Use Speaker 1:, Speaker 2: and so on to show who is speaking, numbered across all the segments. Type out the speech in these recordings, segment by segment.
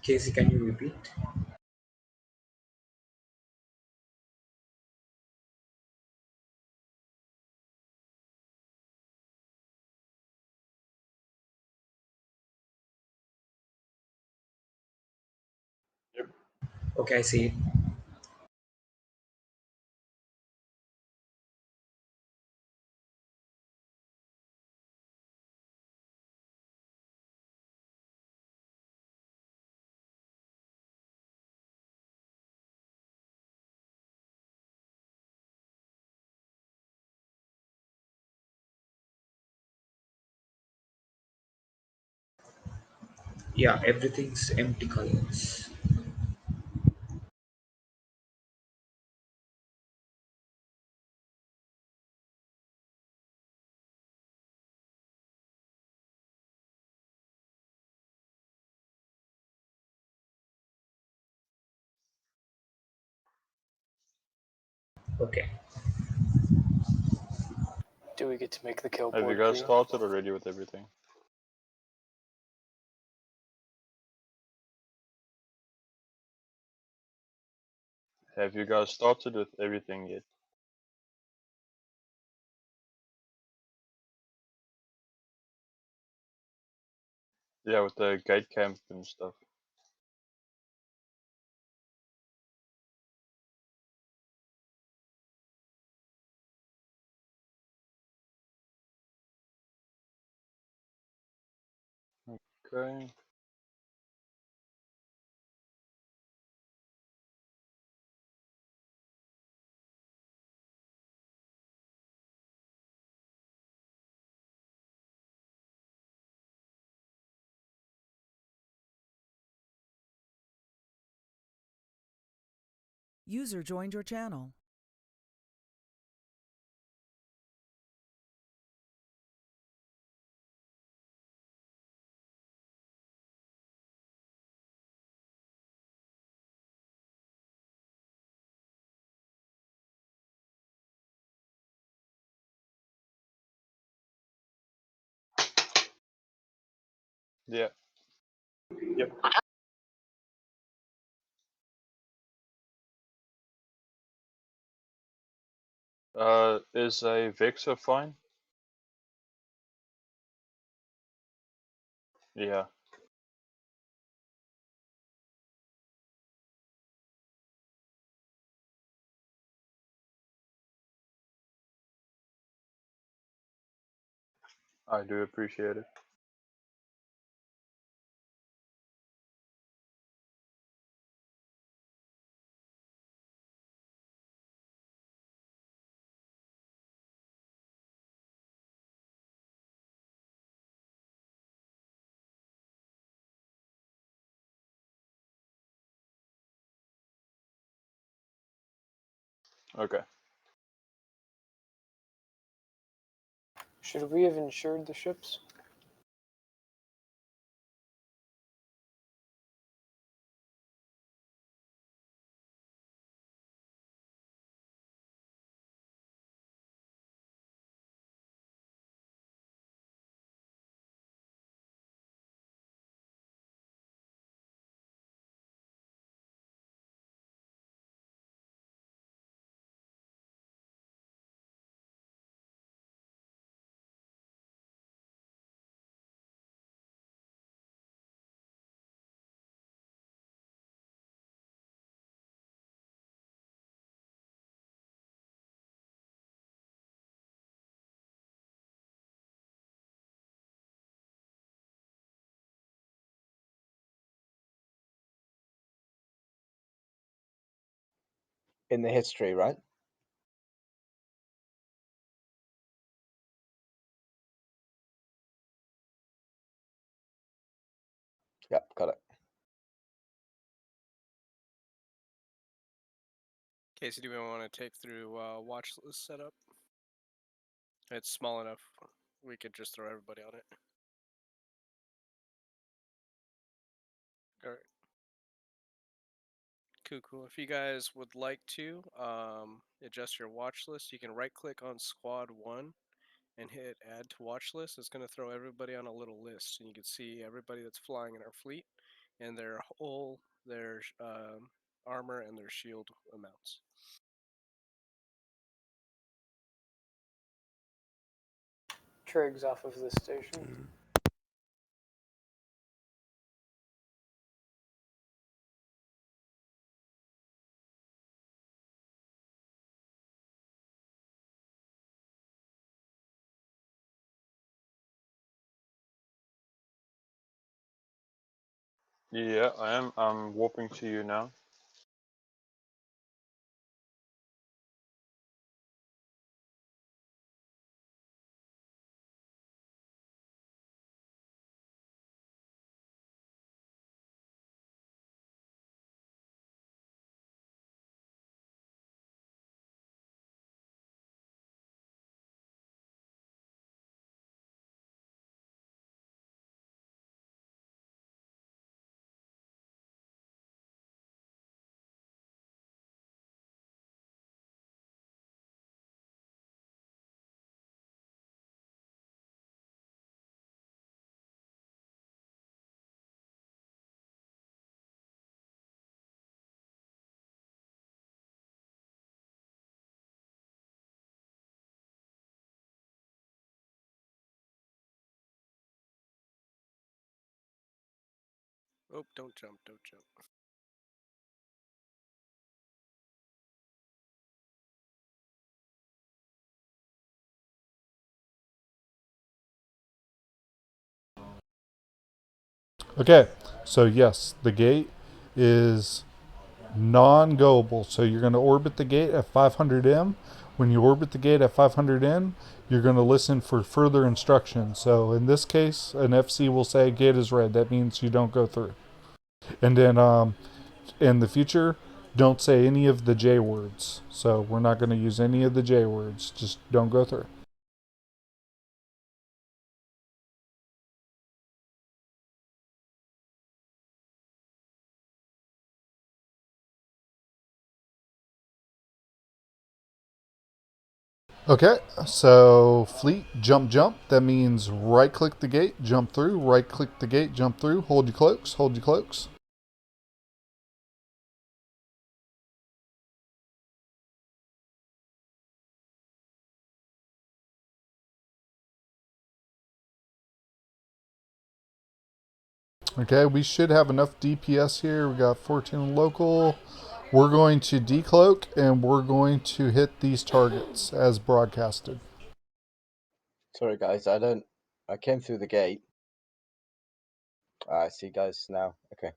Speaker 1: Casey, can you repeat?
Speaker 2: Yep.
Speaker 1: Okay, I see it. Yeah, everything's empty colors. Okay.
Speaker 3: Do we get to make the kill
Speaker 2: Have you
Speaker 3: board
Speaker 2: guys
Speaker 3: green?
Speaker 2: started already with everything? Have you guys started with everything yet? Yeah, with the gate camp and stuff. Okay.
Speaker 4: User joined your channel.
Speaker 2: Yeah.
Speaker 1: Yep.
Speaker 2: Is a Vexor fine? Yeah. I do appreciate it. Okay.
Speaker 3: Should we have insured the ships?
Speaker 5: In the history, right? Yep, got it.
Speaker 6: Casey, do we want to take through watch list setup? It's small enough. We could just throw everybody on it. All right. Cool. If you guys would like to adjust your watch list, you can right click on squad 1 and hit add to watch list. It's going to throw everybody on a little list, and you can see everybody that's flying in our fleet. and their hull, their armor, and their shield amounts.
Speaker 3: Trig's off of this station.
Speaker 2: Yeah, I am. I'm warping to you now.
Speaker 6: Oh, don't jump, don't jump.
Speaker 4: Okay, so yes, the gate is non-goable. So you're going to orbit the gate at 500 m. When you orbit the gate at 500 m, you're going to listen for further instructions. So in this case, an FC will say gate is red. That means you don't go through. And then in the future, don't say any of the J words. So we're not going to use any of the J words. Just don't go through. Okay, so fleet jump jump. That means right click the gate, jump through, right click the gate, jump through, hold your cloaks, hold your cloaks. Okay, we should have enough DPS here. We got 14 local. We're going to decloak and we're going to hit these targets as broadcasted.
Speaker 5: Sorry, guys. I came through the gate. I see, guys. Now, okay.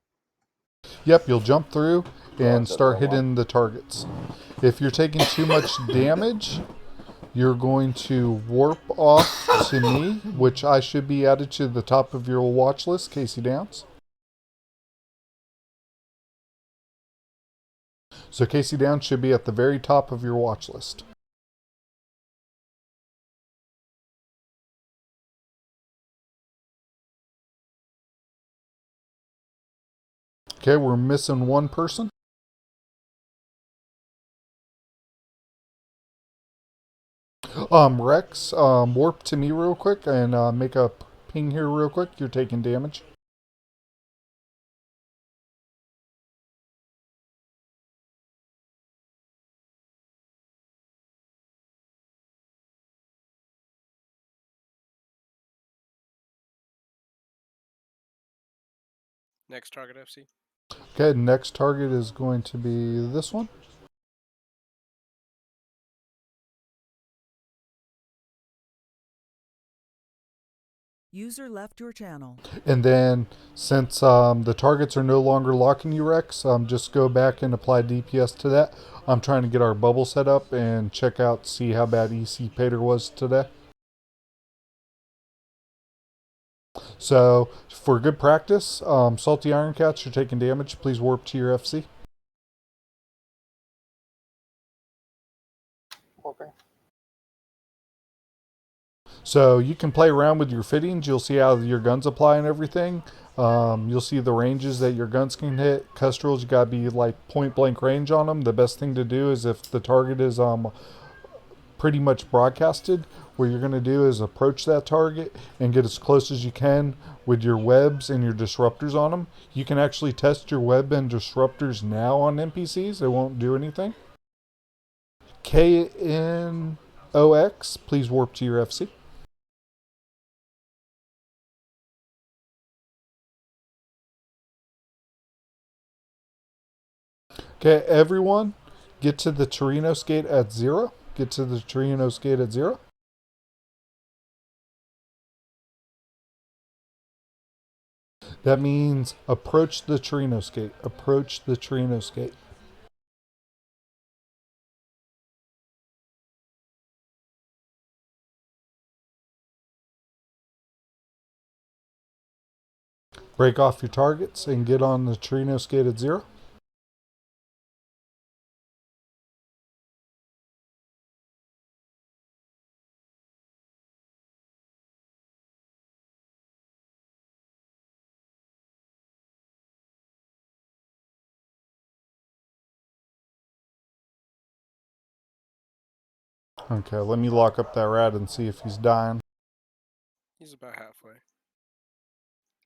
Speaker 4: Yep, you'll jump through
Speaker 5: Oh,
Speaker 4: and
Speaker 5: is that the
Speaker 4: start
Speaker 5: wrong one?
Speaker 4: hitting the targets. If you're taking too much damage, you're going to warp off to me, which I should be added to the top of your watch list, Casey Downs. So Casey Downs should be at the very top of your watch list. Okay, we're missing one person. Rex, warp to me real quick and make a ping here real quick. You're taking damage.
Speaker 6: Next target, FC.
Speaker 4: Okay, next target is going to be this one.
Speaker 7: User left your channel.
Speaker 4: And then, since the targets are no longer locking you, Rex, just go back and apply DPS to that. I'm trying to get our bubble set up and check out, see how bad EC Pater was today. So, for good practice, Salty Iron Cats, you're taking damage. Please warp to your FC.
Speaker 3: Warping.
Speaker 4: So you can play around with your fittings. You'll see how your guns apply and everything. You'll see the ranges that your guns can hit. Kestrels, you gotta be like point blank range on them. The best thing to do is if the target is pretty much broadcasted. What you're going to do is approach that target and get as close as you can with your webs and your disruptors on them. You can actually test your web and disruptors now on NPCs. They won't do anything. KNOX, please warp to your FC. Okay, everyone, get to the Torinos gate at 0. Get to the Torinos gate at 0. That means approach the Torinos gate. Approach the Torinos gate. Break off your targets and get on the Torinos gate at 0. Okay, let me lock up that rat and see if he's dying.
Speaker 6: He's about halfway.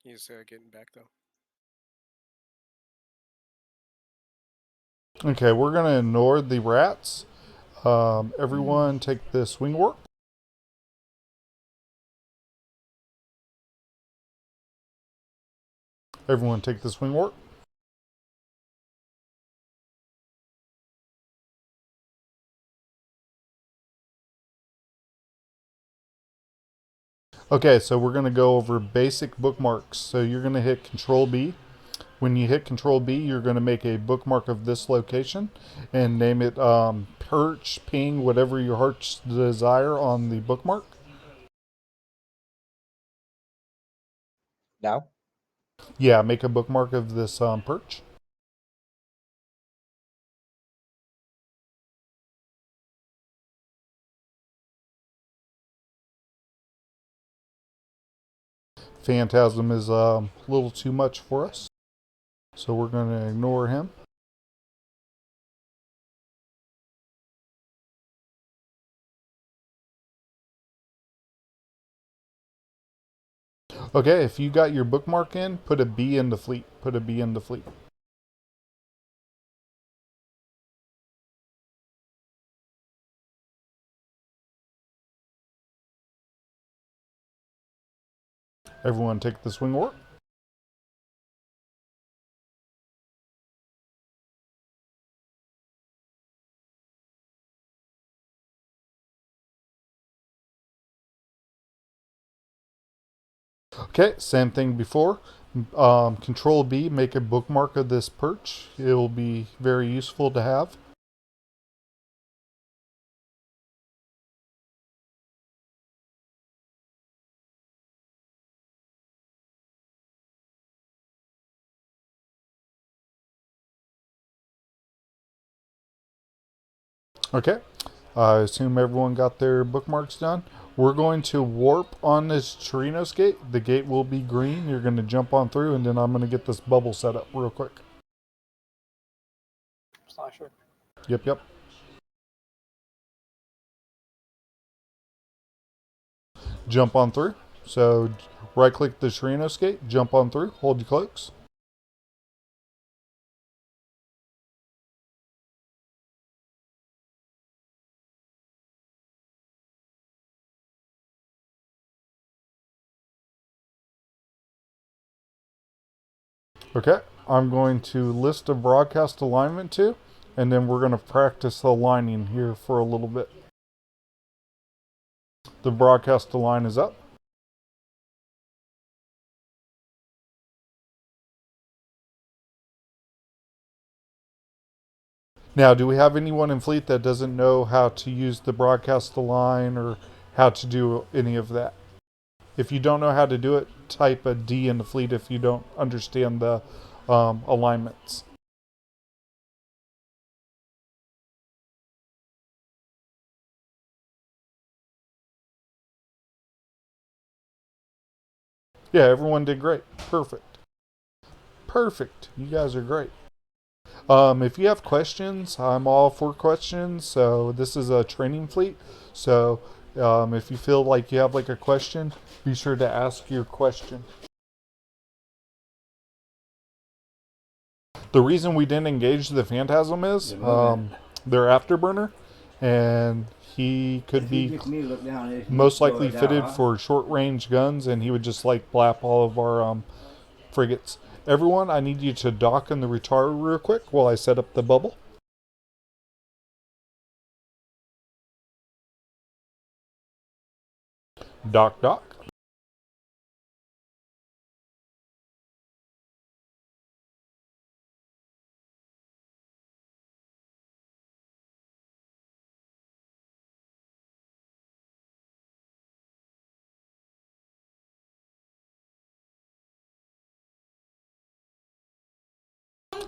Speaker 6: He's getting back though.
Speaker 4: Okay, we're going to ignore the rats. Everyone take the swing warp. Everyone take the swing warp. Okay, so we're going to go over basic bookmarks. So you're going to hit Control B. When you hit Control B, you're going to make a bookmark of this location and name it perch, ping, whatever your heart's desire on the bookmark.
Speaker 5: Now?
Speaker 4: Yeah, make a bookmark of this perch. Phantasm is a little too much for us, so we're going to ignore him. Okay, if you got your bookmark in, put a B in the fleet. Put a B in the fleet. Everyone take the swing warp. Okay, same thing before. Control B, make a bookmark of this perch. It will be very useful to have. Okay, I assume everyone got their bookmarks done. We're going to warp on this Torinos gate. The gate will be green. You're going to jump on through, and then I'm going to get this bubble set up real quick.
Speaker 3: Slasher.
Speaker 4: Yep. Jump on through. So right click the Torinos gate, jump on through, hold your cloaks. Okay, I'm going to list a broadcast alignment to, and then we're going to practice aligning here for a little bit. The broadcast align is up. Now, do we have anyone in fleet that doesn't know how to use the broadcast align or how to do any of that? If you don't know how to do it, type a D in the fleet if you don't understand the alignments. Yeah, everyone did great. Perfect. You guys are great. If you have questions, I'm all for questions. So this is a training fleet. So if you feel like you have like a question, be sure to ask your question. The reason we didn't engage the Phantasm is they're afterburner, and he could be most likely fitted for short range guns, and he would just like blap all of our frigates. Everyone, I need you to dock in the retard real quick while I set up the bubble. Dock, dock.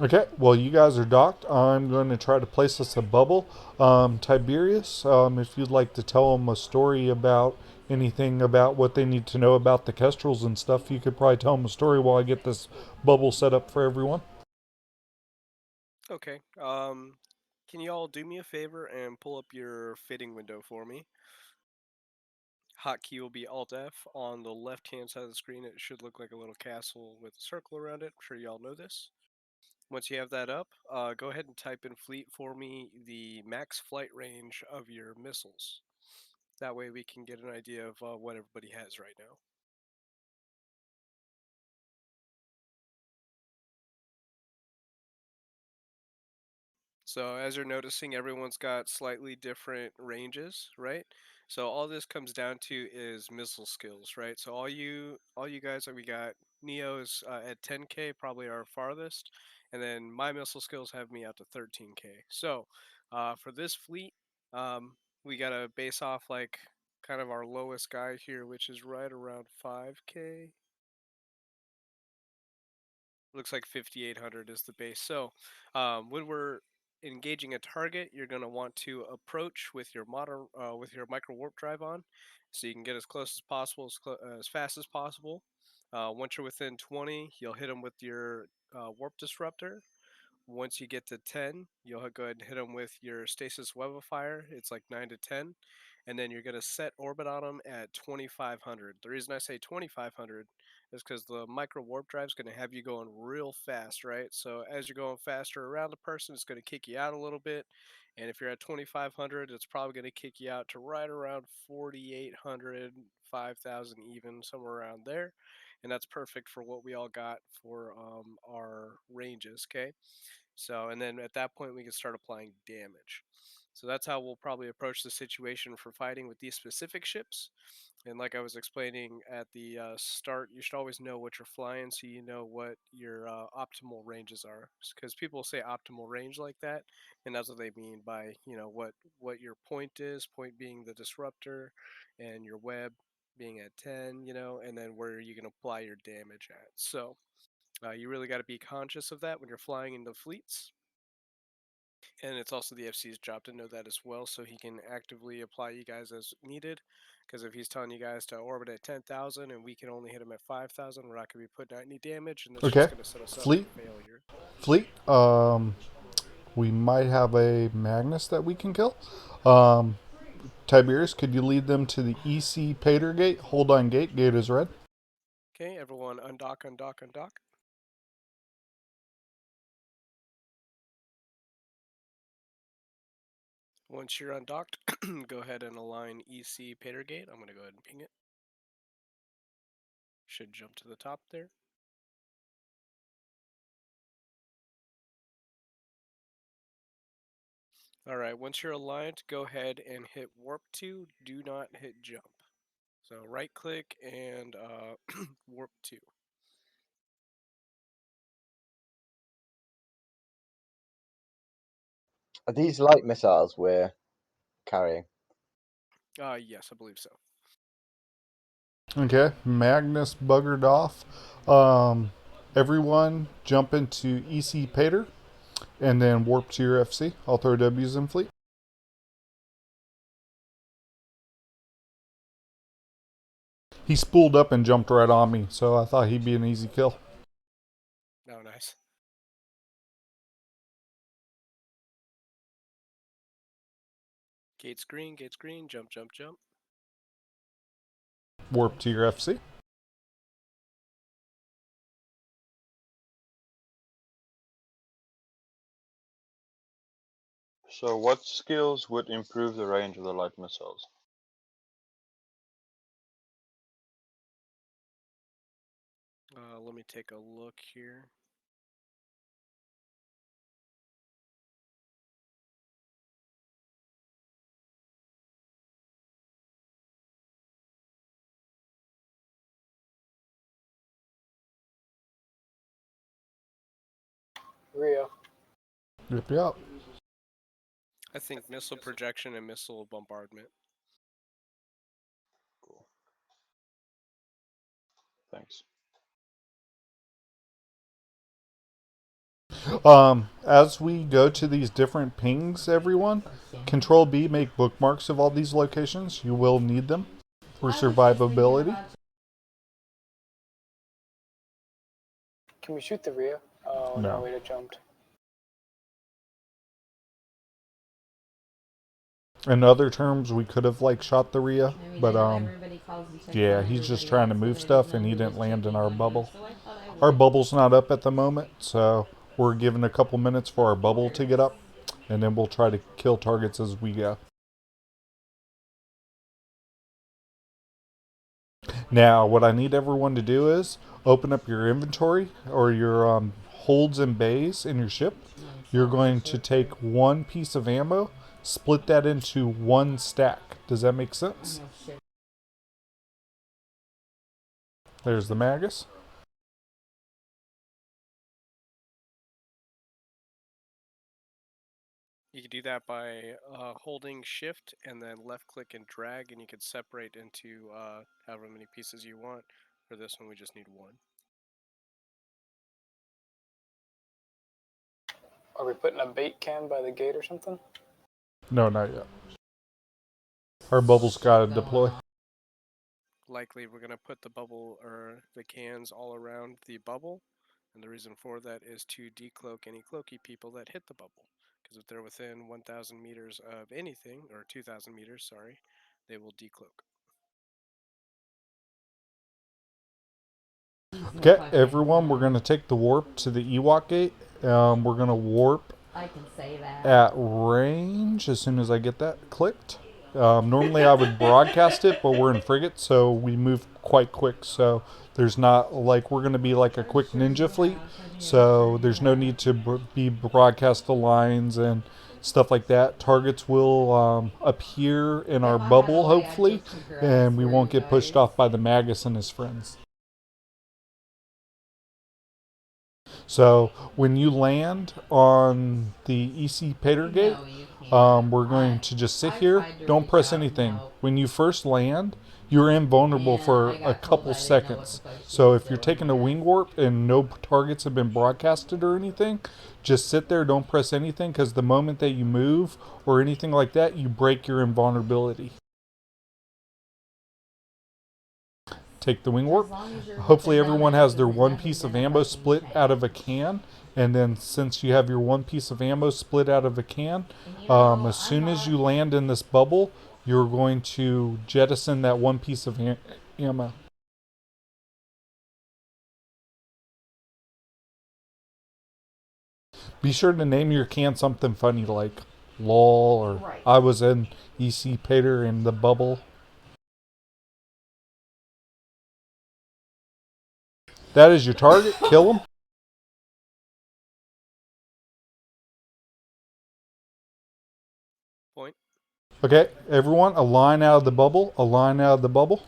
Speaker 4: Okay, well, you guys are docked. I'm going to try to place us a bubble. Tiberius, if you'd like to tell them a story about anything about what they need to know about the Kestrels and stuff, you could probably tell them a story while I get this bubble set up for everyone.
Speaker 6: Okay. Can you all do me a favor and pull up your fitting window for me? Hotkey will be Alt F. On the left hand side of the screen, it should look like a little castle with a circle around it. I'm sure you all know this. Once you have that up, go ahead and type in fleet for me the max flight range of your missiles. That way we can get an idea of what everybody has right now. So as you're noticing, everyone's got slightly different ranges, right? So all this comes down to is missile skills, right? So all you guys that we got, Neo's at 10K, probably our farthest, and then my missile skills have me out to 13K. So for this fleet, we gotta base off like kind of our lowest guy here, which is right around 5K. Looks like 5800 is the base. So when we're engaging a target, you're going to want to approach with your with your micro warp drive on, so you can get as close as possible, as fast as possible. Once you're within 20, you'll hit them with your warp disruptor. Once you get to 10, you'll go ahead and hit them with your stasis web of fire. It's like 9 to 10. And then you're going to set orbit on them at 2500. The reason I say 2500 is because the micro warp drive is going to have you going real fast, right? So as you're going faster around the person, it's going to kick you out a little bit. And if you're at 2500, it's probably going to kick you out to right around 4800, 5000 even, somewhere around there. And that's perfect for what we all got for our ranges, okay? So, and then at that point, we can start applying damage. So that's how we'll probably approach the situation for fighting with these specific ships. And like I was explaining at the start, you should always know what you're flying so you know what your optimal ranges are. Because people say optimal range like that, and that's what they mean by, what your point is, point being the disruptor, and your web being at 10, and then where you can apply your damage at. So you really got to be conscious of that when you're flying into fleets. And it's also the FC's job to know that as well, so he can actively apply you guys as needed. Because if he's telling you guys to orbit at 10,000 and we can only hit him at 5,000, we're not going to be putting out any damage, and that's
Speaker 4: Okay.
Speaker 6: just going to set us up
Speaker 4: Fleet.
Speaker 6: for failure.
Speaker 4: Fleet. We might have a Magnus that we can kill. Tiberius, could you lead them to the EC Pater gate? Hold on gate. Gate is red.
Speaker 6: Okay, everyone undock, undock, undock. Once you're undocked, go ahead and align EC Pater gate. I'm going to go ahead and ping it. Should jump to the top there. Alright, once you're aligned, go ahead and hit warp 2. Do not hit jump. So right click and warp 2.
Speaker 5: Are these light missiles we're carrying?
Speaker 6: Yes, I believe so.
Speaker 4: Okay. Magnus buggered off. Everyone jump into EC Pater and then warp to your FC. I'll throw W's in fleet. He spooled up and jumped right on me, so I thought he'd be an easy kill.
Speaker 6: Oh, nice. Gates green, jump, jump, jump.
Speaker 4: Warp to your FC.
Speaker 2: So what skills would improve the range of the light missiles?
Speaker 6: Let me take a look here.
Speaker 3: Rio.
Speaker 4: Yep, yep.
Speaker 6: I think missile projection and missile bombardment.
Speaker 2: Cool. Thanks.
Speaker 4: As we go to these different pings, everyone, Control B, make bookmarks of all these locations. You will need them for survivability.
Speaker 3: Can we shoot the Rio? Oh,
Speaker 4: No.
Speaker 3: no, we'd have jumped.
Speaker 4: In other terms, we could have shot the Rhea, but yeah, he's just trying to move stuff and he didn't land in our bubble. Our bubble's not up at the moment, so we're giving a couple minutes for our bubble to get up, and then we'll try to kill targets as we go. Now, what I need everyone to do is open up your inventory or your holds and bays in your ship. You're going to take one piece of ammo, split that into one stack. Does that make sense? There's the Magus.
Speaker 6: You can do that by holding shift and then left click and drag, and you can separate into however many pieces you want. For this one, we just need one.
Speaker 3: Are we putting a bait can by the gate or something?
Speaker 4: No, not yet. Our bubble's got to deploy.
Speaker 6: Likely, we're going to put the bubble or the cans all around the bubble. And the reason for that is to decloak any cloaky people that hit the bubble. Because if they're within 1,000 meters of anything, or 2,000 meters, sorry, they will decloak.
Speaker 4: Okay, everyone, we're going to take the warp to the Ewok gate. We're going to warp at range as soon as I get that clicked. Normally I would broadcast it, but we're in frigate, so we move quite quick. So there's not we're going to be like a quick ninja fleet. So there's no need to be broadcast the lines and stuff like that. Targets will appear in our bubble, hopefully, and we won't get pushed off by the Magus and his friends. So when you land on the EC Pater gate, we're going to just sit here. Don't press anything. When you first land, you're invulnerable for a couple seconds. So if you're taking a wing warp and no targets have been broadcasted or anything, just sit there. Don't press anything, because the moment that you move or anything like that, you break your invulnerability. Take the wing warp. Hopefully everyone has their one piece of ammo split out of a can, and then since you have your one piece of ammo split out of a can, as soon as you land in this bubble, you're going to jettison that one piece of ammo. Be sure to name your can something funny like LOL or I was in EC Pater in the bubble. That is your target. Kill him.
Speaker 6: Point.
Speaker 4: Okay, everyone, a line out of the bubble. A line out of the bubble.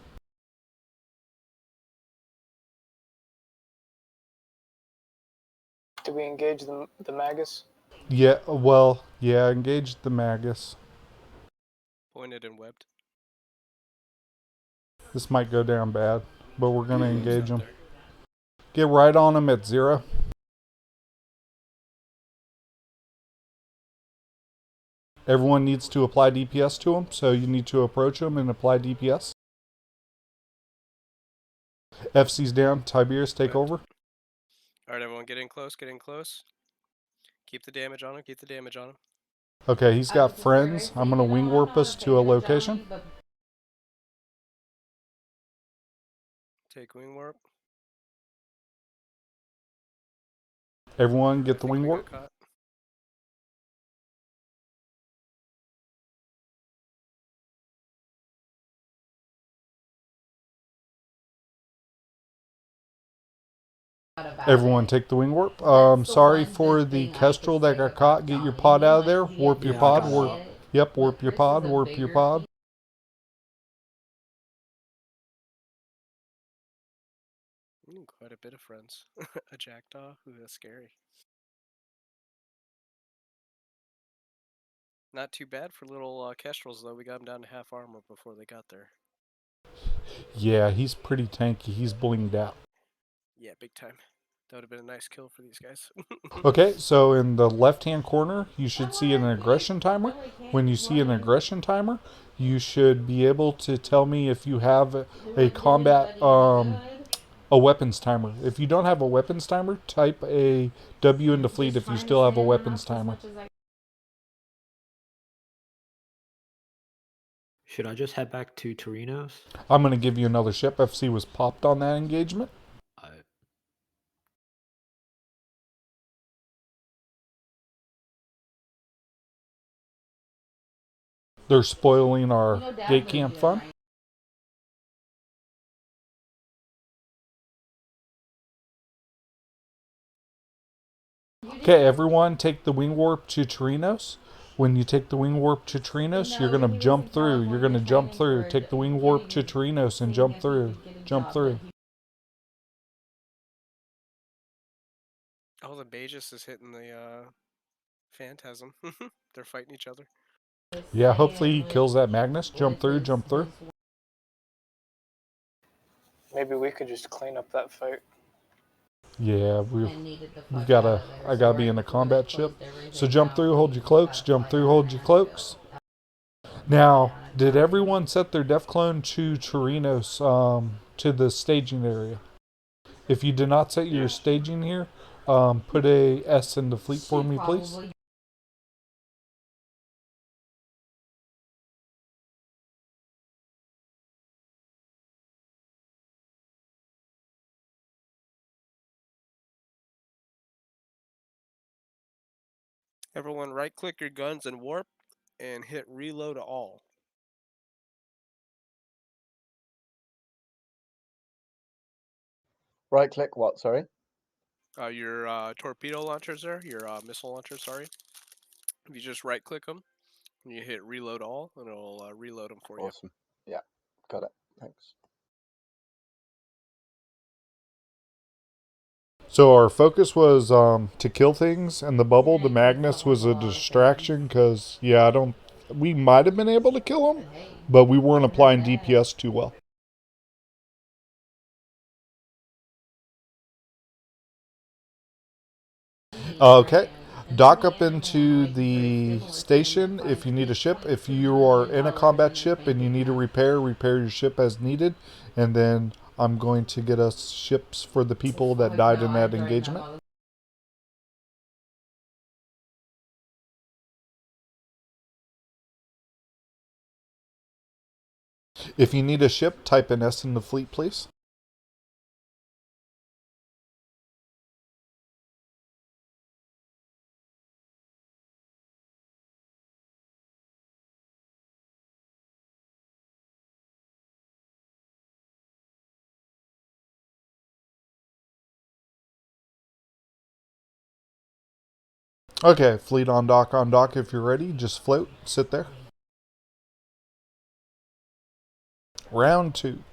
Speaker 3: Do we engage the Magus?
Speaker 4: Yeah, well, yeah, engage the Magus.
Speaker 6: Pointed and webbed.
Speaker 4: This might go down bad, but we're going to engage him.
Speaker 6: There.
Speaker 4: Get right on him at 0. Everyone needs to apply DPS to him, so you need to approach him and apply DPS. FC's down. Tiberius, take over.
Speaker 6: Alright, everyone, get in close, get in close. Keep the damage on him, keep the damage on him.
Speaker 4: Okay, he's got friends. I'm going to wing warp us to a location.
Speaker 6: Take wing warp.
Speaker 4: Everyone
Speaker 6: I
Speaker 4: get the
Speaker 6: think
Speaker 4: wing
Speaker 6: we got
Speaker 4: warp.
Speaker 6: caught.
Speaker 4: Everyone take the wing warp. Sorry for the kestrel that got caught. Get your pod out of there. Warp your
Speaker 1: Yeah, I
Speaker 4: pod.
Speaker 1: got
Speaker 4: Warp.
Speaker 1: out.
Speaker 4: Yep, warp your pod. Warp your pod.
Speaker 6: Quite a bit of friends. A jackdaw? Ooh, that's scary. Not too bad for little kestrels, though. We got them down to half armor before they got there.
Speaker 4: Yeah, he's pretty tanky. He's blinged out.
Speaker 6: Yeah, big time. That would have been a nice kill for these guys.
Speaker 4: Okay, so in the left-hand corner, you should see an aggression timer. When you see an aggression timer, you should be able to tell me if you have a combat, a weapons timer. If you don't have a weapons timer, type a W into fleet if you still have a weapons timer.
Speaker 1: Should I just head back to Torino's?
Speaker 4: I'm going to give you another ship. FC was popped on that engagement.
Speaker 1: I,
Speaker 4: They're spoiling our gate camp fun. Okay, everyone take the wing warp to Torinos. When you take the wing warp to Torinos, you're going to jump through. You're going to jump through. Take the wing warp to Torinos and jump through. Jump through.
Speaker 6: Oh, the Bagus is hitting the Phantasm. They're fighting each other.
Speaker 4: Yeah, hopefully he kills that Magnus. Jump through, jump through.
Speaker 3: Maybe we could just clean up that fight.
Speaker 4: Yeah, I gotta be in a combat ship. So jump through, hold your cloaks, jump through, hold your cloaks. Now, did everyone set their def clone to Torinos, to the staging area? If you did not set your staging here, put a S in the fleet for me, please.
Speaker 6: Everyone, right click your guns and warp and hit reload all.
Speaker 5: Right click what, sorry?
Speaker 6: Your torpedo launchers there, your missile launchers, sorry. If you just right click them, and you hit reload all, and it'll reload them for you.
Speaker 5: Awesome. Yeah, got it. Thanks.
Speaker 4: So our focus was to kill things, and the bubble, the Magnus, was a distraction because, yeah, we might have been able to kill him, but we weren't applying DPS too well. Okay, dock up into the station if you need a ship. If you are in a combat ship and you need a repair your ship as needed, and then I'm going to get us ships for the people that died in that engagement. If you need a ship, type an S in the fleet, please. Okay, fleet on dock if you're ready. Just float, sit there. Round 2.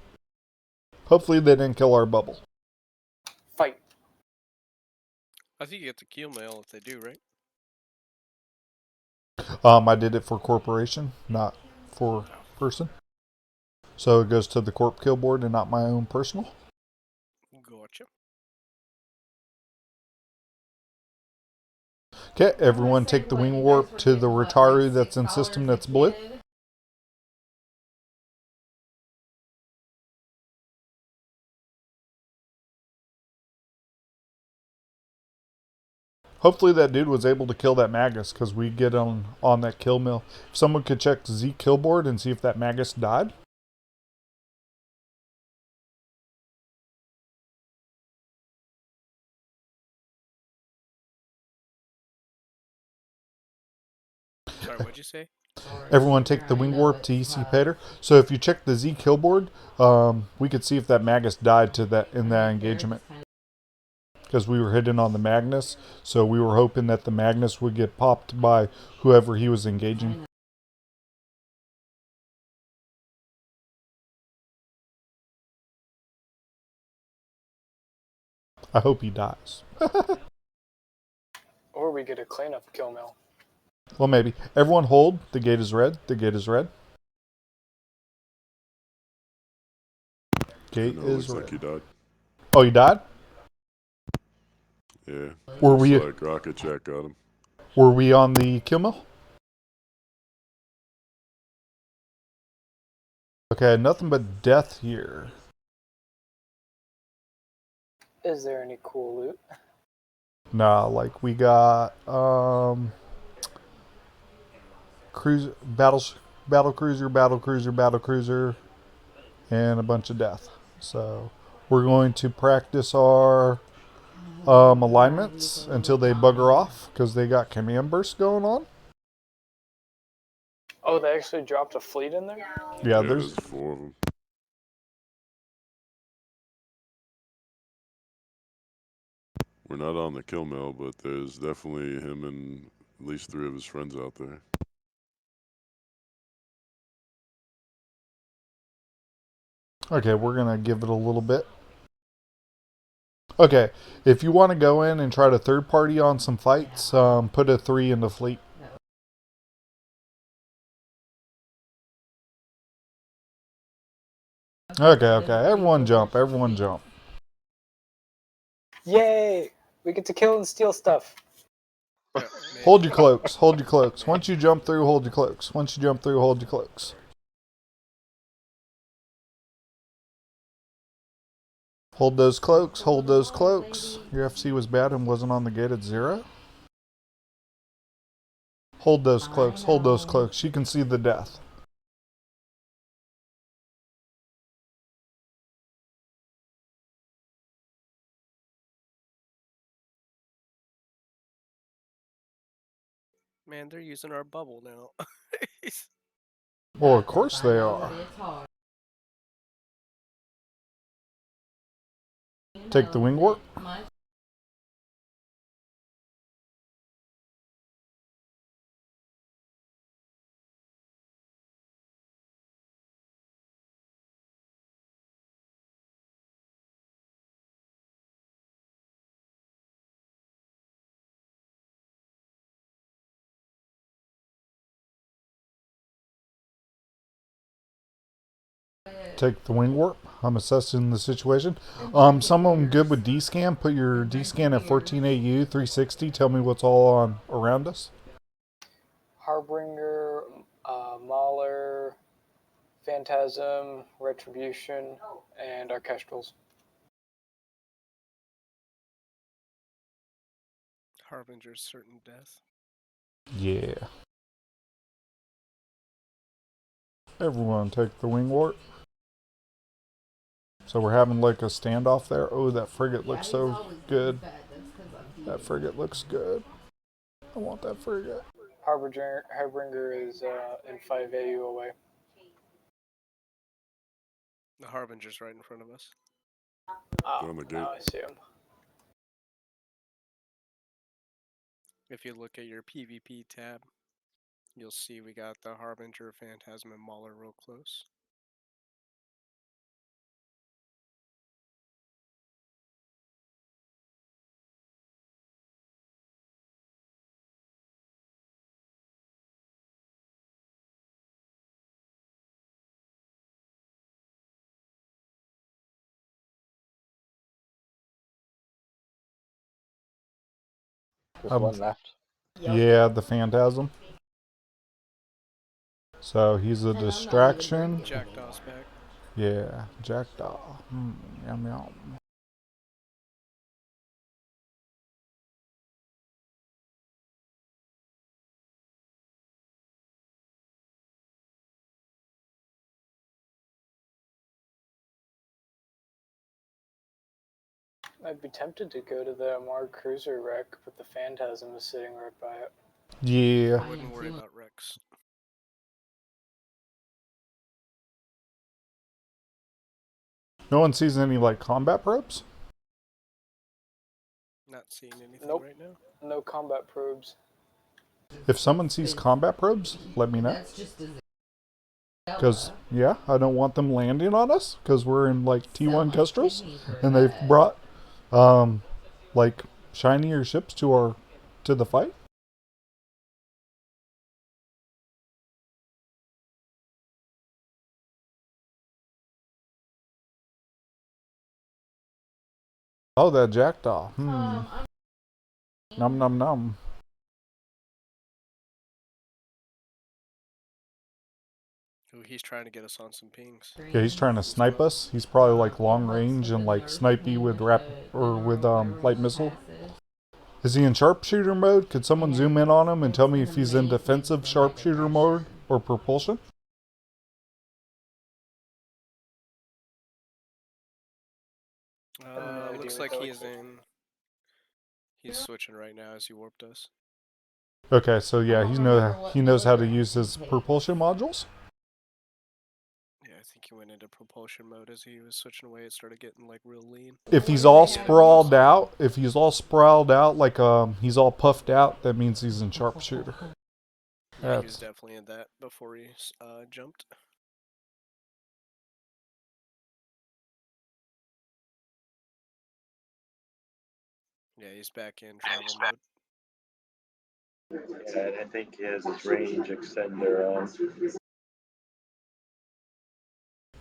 Speaker 4: Hopefully they didn't kill our bubble.
Speaker 3: Fight.
Speaker 6: I think you get the keel mail if they do, right?
Speaker 4: I did it for corporation, not for person. So it goes to the corp kill board and not my own personal.
Speaker 6: Gotcha.
Speaker 4: Okay, everyone take the wing warp to the Rataru that's in system that's blue. Hopefully that dude was able to kill that Magus because we get on that kill mill. If someone could check Z kill board and see if that Magus died.
Speaker 6: Sorry, what'd you say?
Speaker 4: Everyone take the wing warp to EC Pater. So if you check the Z kill board, we could see if that Magus died to that in that engagement. Because we were hitting on the Magnus, so we were hoping that the Magnus would get popped by whoever he was engaging. I hope he dies.
Speaker 3: Or we get a cleanup kill mill.
Speaker 4: Well, maybe. Everyone hold. The gate is red. The gate is red. Gate
Speaker 8: No,
Speaker 4: is
Speaker 8: looks
Speaker 4: red.
Speaker 8: like he died.
Speaker 4: Oh, he died?
Speaker 8: Yeah.
Speaker 4: Were
Speaker 8: Looks
Speaker 4: we
Speaker 8: like Rocket Jack got him.
Speaker 4: were we on the kill mill? Okay, nothing but death here.
Speaker 3: Is there any cool loot?
Speaker 4: Nah, like we got cruise battle cruiser, and a bunch of death. So we're going to practice our alignments until they bugger off because they got command burst going on.
Speaker 3: Oh, they actually dropped a fleet in there?
Speaker 4: Yeah,
Speaker 8: There's
Speaker 4: there's
Speaker 8: 4 of them. We're not on the kill mill, but there's definitely him and at least 3 of his friends out there.
Speaker 4: okay. We're gonna give it a little bit. Okay, if you want to go in and try to third party on some fights, put a 3 in the fleet. Okay. Everyone jump. Everyone jump.
Speaker 3: Yay! We get to kill and steal stuff.
Speaker 6: Yeah,
Speaker 4: Hold your cloaks. Hold your cloaks. Once you jump through, hold your cloaks. Once you jump through, hold your cloaks. Hold those cloaks. Hold those cloaks. Your FC was bad and wasn't on the gate at 0. Hold those cloaks. Hold those cloaks. You can see the death.
Speaker 6: Man, they're using our bubble now.
Speaker 4: Well, of course they are. Take the wing warp. Take the wing warp. I'm assessing the situation. Someone good with D-scan. Put your D-scan at 14 AU 360. Tell me what's all on around us.
Speaker 3: Harbinger, Mauler, Phantasm, Retribution, and Orchestrals.
Speaker 6: Harbinger's certain death.
Speaker 4: Yeah. Everyone take the wing warp. So we're having like a standoff there. Oh, that frigate looks so good. That frigate looks good. I want that frigate.
Speaker 3: Harbinger is in 5 AU away.
Speaker 6: The Harbinger's right in front of us.
Speaker 8: They're on the gate.
Speaker 3: Now I see him.
Speaker 6: If you look at your PvP tab, you'll see we got the Harbinger, Phantasm, and Mauler real close.
Speaker 5: Just one left.
Speaker 4: Yeah, the Phantasm. So he's a distraction.
Speaker 6: Jackdaw's back.
Speaker 4: Yeah, Jackdaw. Yum yum.
Speaker 3: I'd be tempted to go to the Amar cruiser wreck, but the Phantasm is sitting right by it.
Speaker 4: Yeah.
Speaker 6: I wouldn't worry about wrecks.
Speaker 4: No one sees any like combat probes?
Speaker 6: Not seeing anything
Speaker 3: Nope.
Speaker 6: right now.
Speaker 3: No combat probes.
Speaker 4: If someone sees combat probes, let me know. Because, yeah, I don't want them landing on us because we're in like T1 Custros and they've brought like shinier ships to the fight. Oh, that jackdaw. Num num num.
Speaker 6: Ooh, he's trying to get us on some pings.
Speaker 4: Yeah, he's trying to snipe us. He's probably like long range and like snipey with light missile. Is he in sharpshooter mode? Could someone zoom in on him and tell me if he's in defensive sharpshooter mode or propulsion?
Speaker 6: Looks like he's in. He's switching right now as he warped us.
Speaker 4: Okay, so yeah, he knows how to use his propulsion modules.
Speaker 6: Yeah, I think he went into propulsion mode as he was switching away. It started getting like real lean.
Speaker 4: If he's all sprawled out, like he's all puffed out, that means he's in sharpshooter.
Speaker 6: Yeah, he was definitely in that before he jumped. Yeah, he's back in travel mode.
Speaker 2: Yeah, I think he has his range extender on.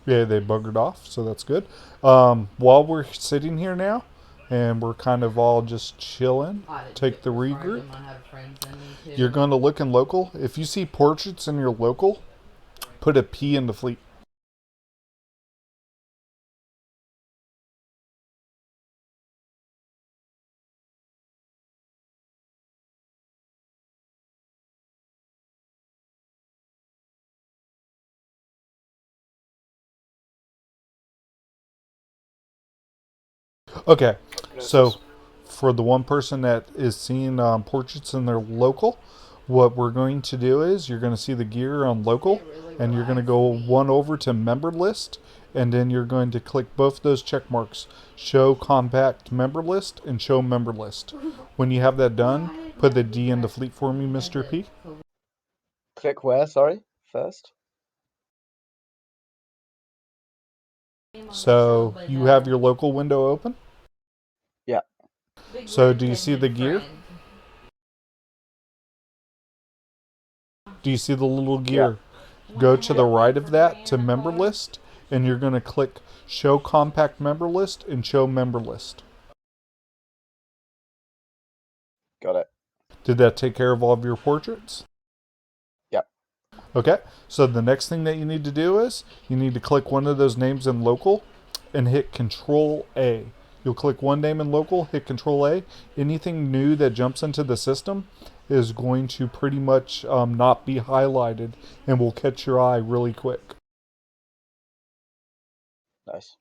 Speaker 4: Yeah, they buggered off, so that's good. While we're sitting here now, and we're kind of all just chilling, take the regroup. You're going to look in local. If you see portraits in your local, put a P in the fleet. Okay, so for the one person that is seeing portraits in their local, what we're going to do is you're going to see the gear on local, and you're going to go one over to member list, and then you're going to click both those check marks, show compact member list and show member list. When you have that done, put the D in the fleet for me, Mr. P.
Speaker 5: Click where, sorry, first?
Speaker 4: So you have your local window open?
Speaker 5: Yeah.
Speaker 4: So do you see the gear? Do you see the little gear? Yeah. Go to the right of that to member list, and you're going to click show compact member list and show member list.
Speaker 5: Got it.
Speaker 4: Did that take care of all of your portraits?
Speaker 5: Yep.
Speaker 4: Okay, so the next thing that you need to do is you need to click one of those names in local and hit Control A. You'll click one name in local, hit Control A. Anything new that jumps into the system is going to pretty much not be highlighted and will catch your eye really quick.
Speaker 5: Nice.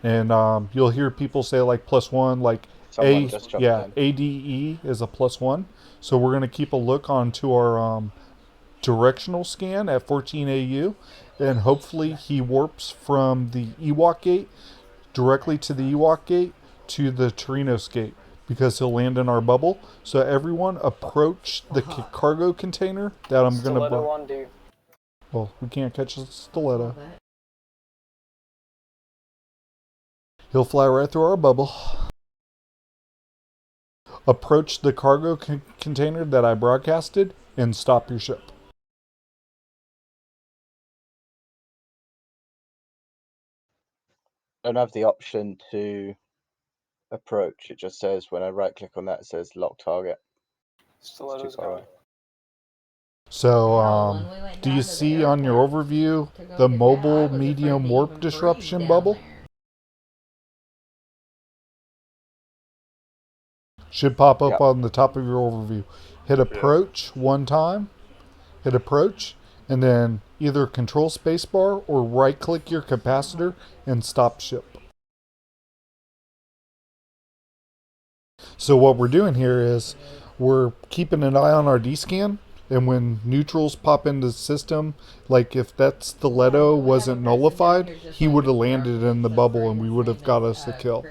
Speaker 4: And you'll hear people say like +1, like
Speaker 5: Someone just jumped in.
Speaker 4: ADE is a +1. So we're going to keep a look onto our directional scan at 14 AU, and hopefully he warps from the Ewok gate directly to the Ewok gate to the Torinos gate, because he'll land in our bubble. So everyone approach the cargo container that I'm going to...
Speaker 3: Stiletto on D.
Speaker 4: Well, we can't catch a stiletto. He'll fly right through our bubble. Approach the cargo container that I broadcasted and stop your ship.
Speaker 5: I don't have the option to approach. It just says when I right click on that, it says lock target.
Speaker 3: Stiletto's going.
Speaker 4: So, do you see on your overview the mobile medium warp disruption bubble? Should pop up on the top of your overview. Hit approach one time, hit approach, and then either control spacebar or right click your capacitor and stop ship. So what we're doing here is we're keeping an eye on our D-scan, and when neutrals pop into the system, like if that stiletto wasn't nullified, he would have landed in the bubble and we would have got us the kill.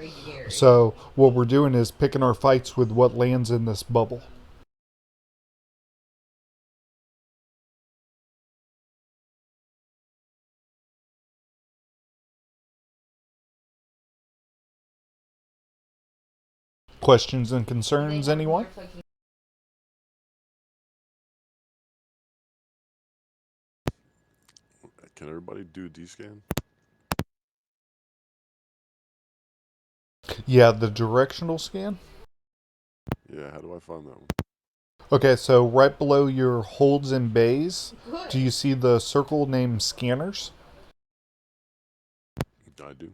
Speaker 4: So what we're doing is picking our fights with what lands in this bubble. Questions and concerns, anyone?
Speaker 8: Can everybody do D-scan?
Speaker 4: Yeah, the directional scan.
Speaker 8: Yeah, how do I find that one?
Speaker 4: Okay, so right below your holds and bays, do you see the circle named scanners?
Speaker 8: I do.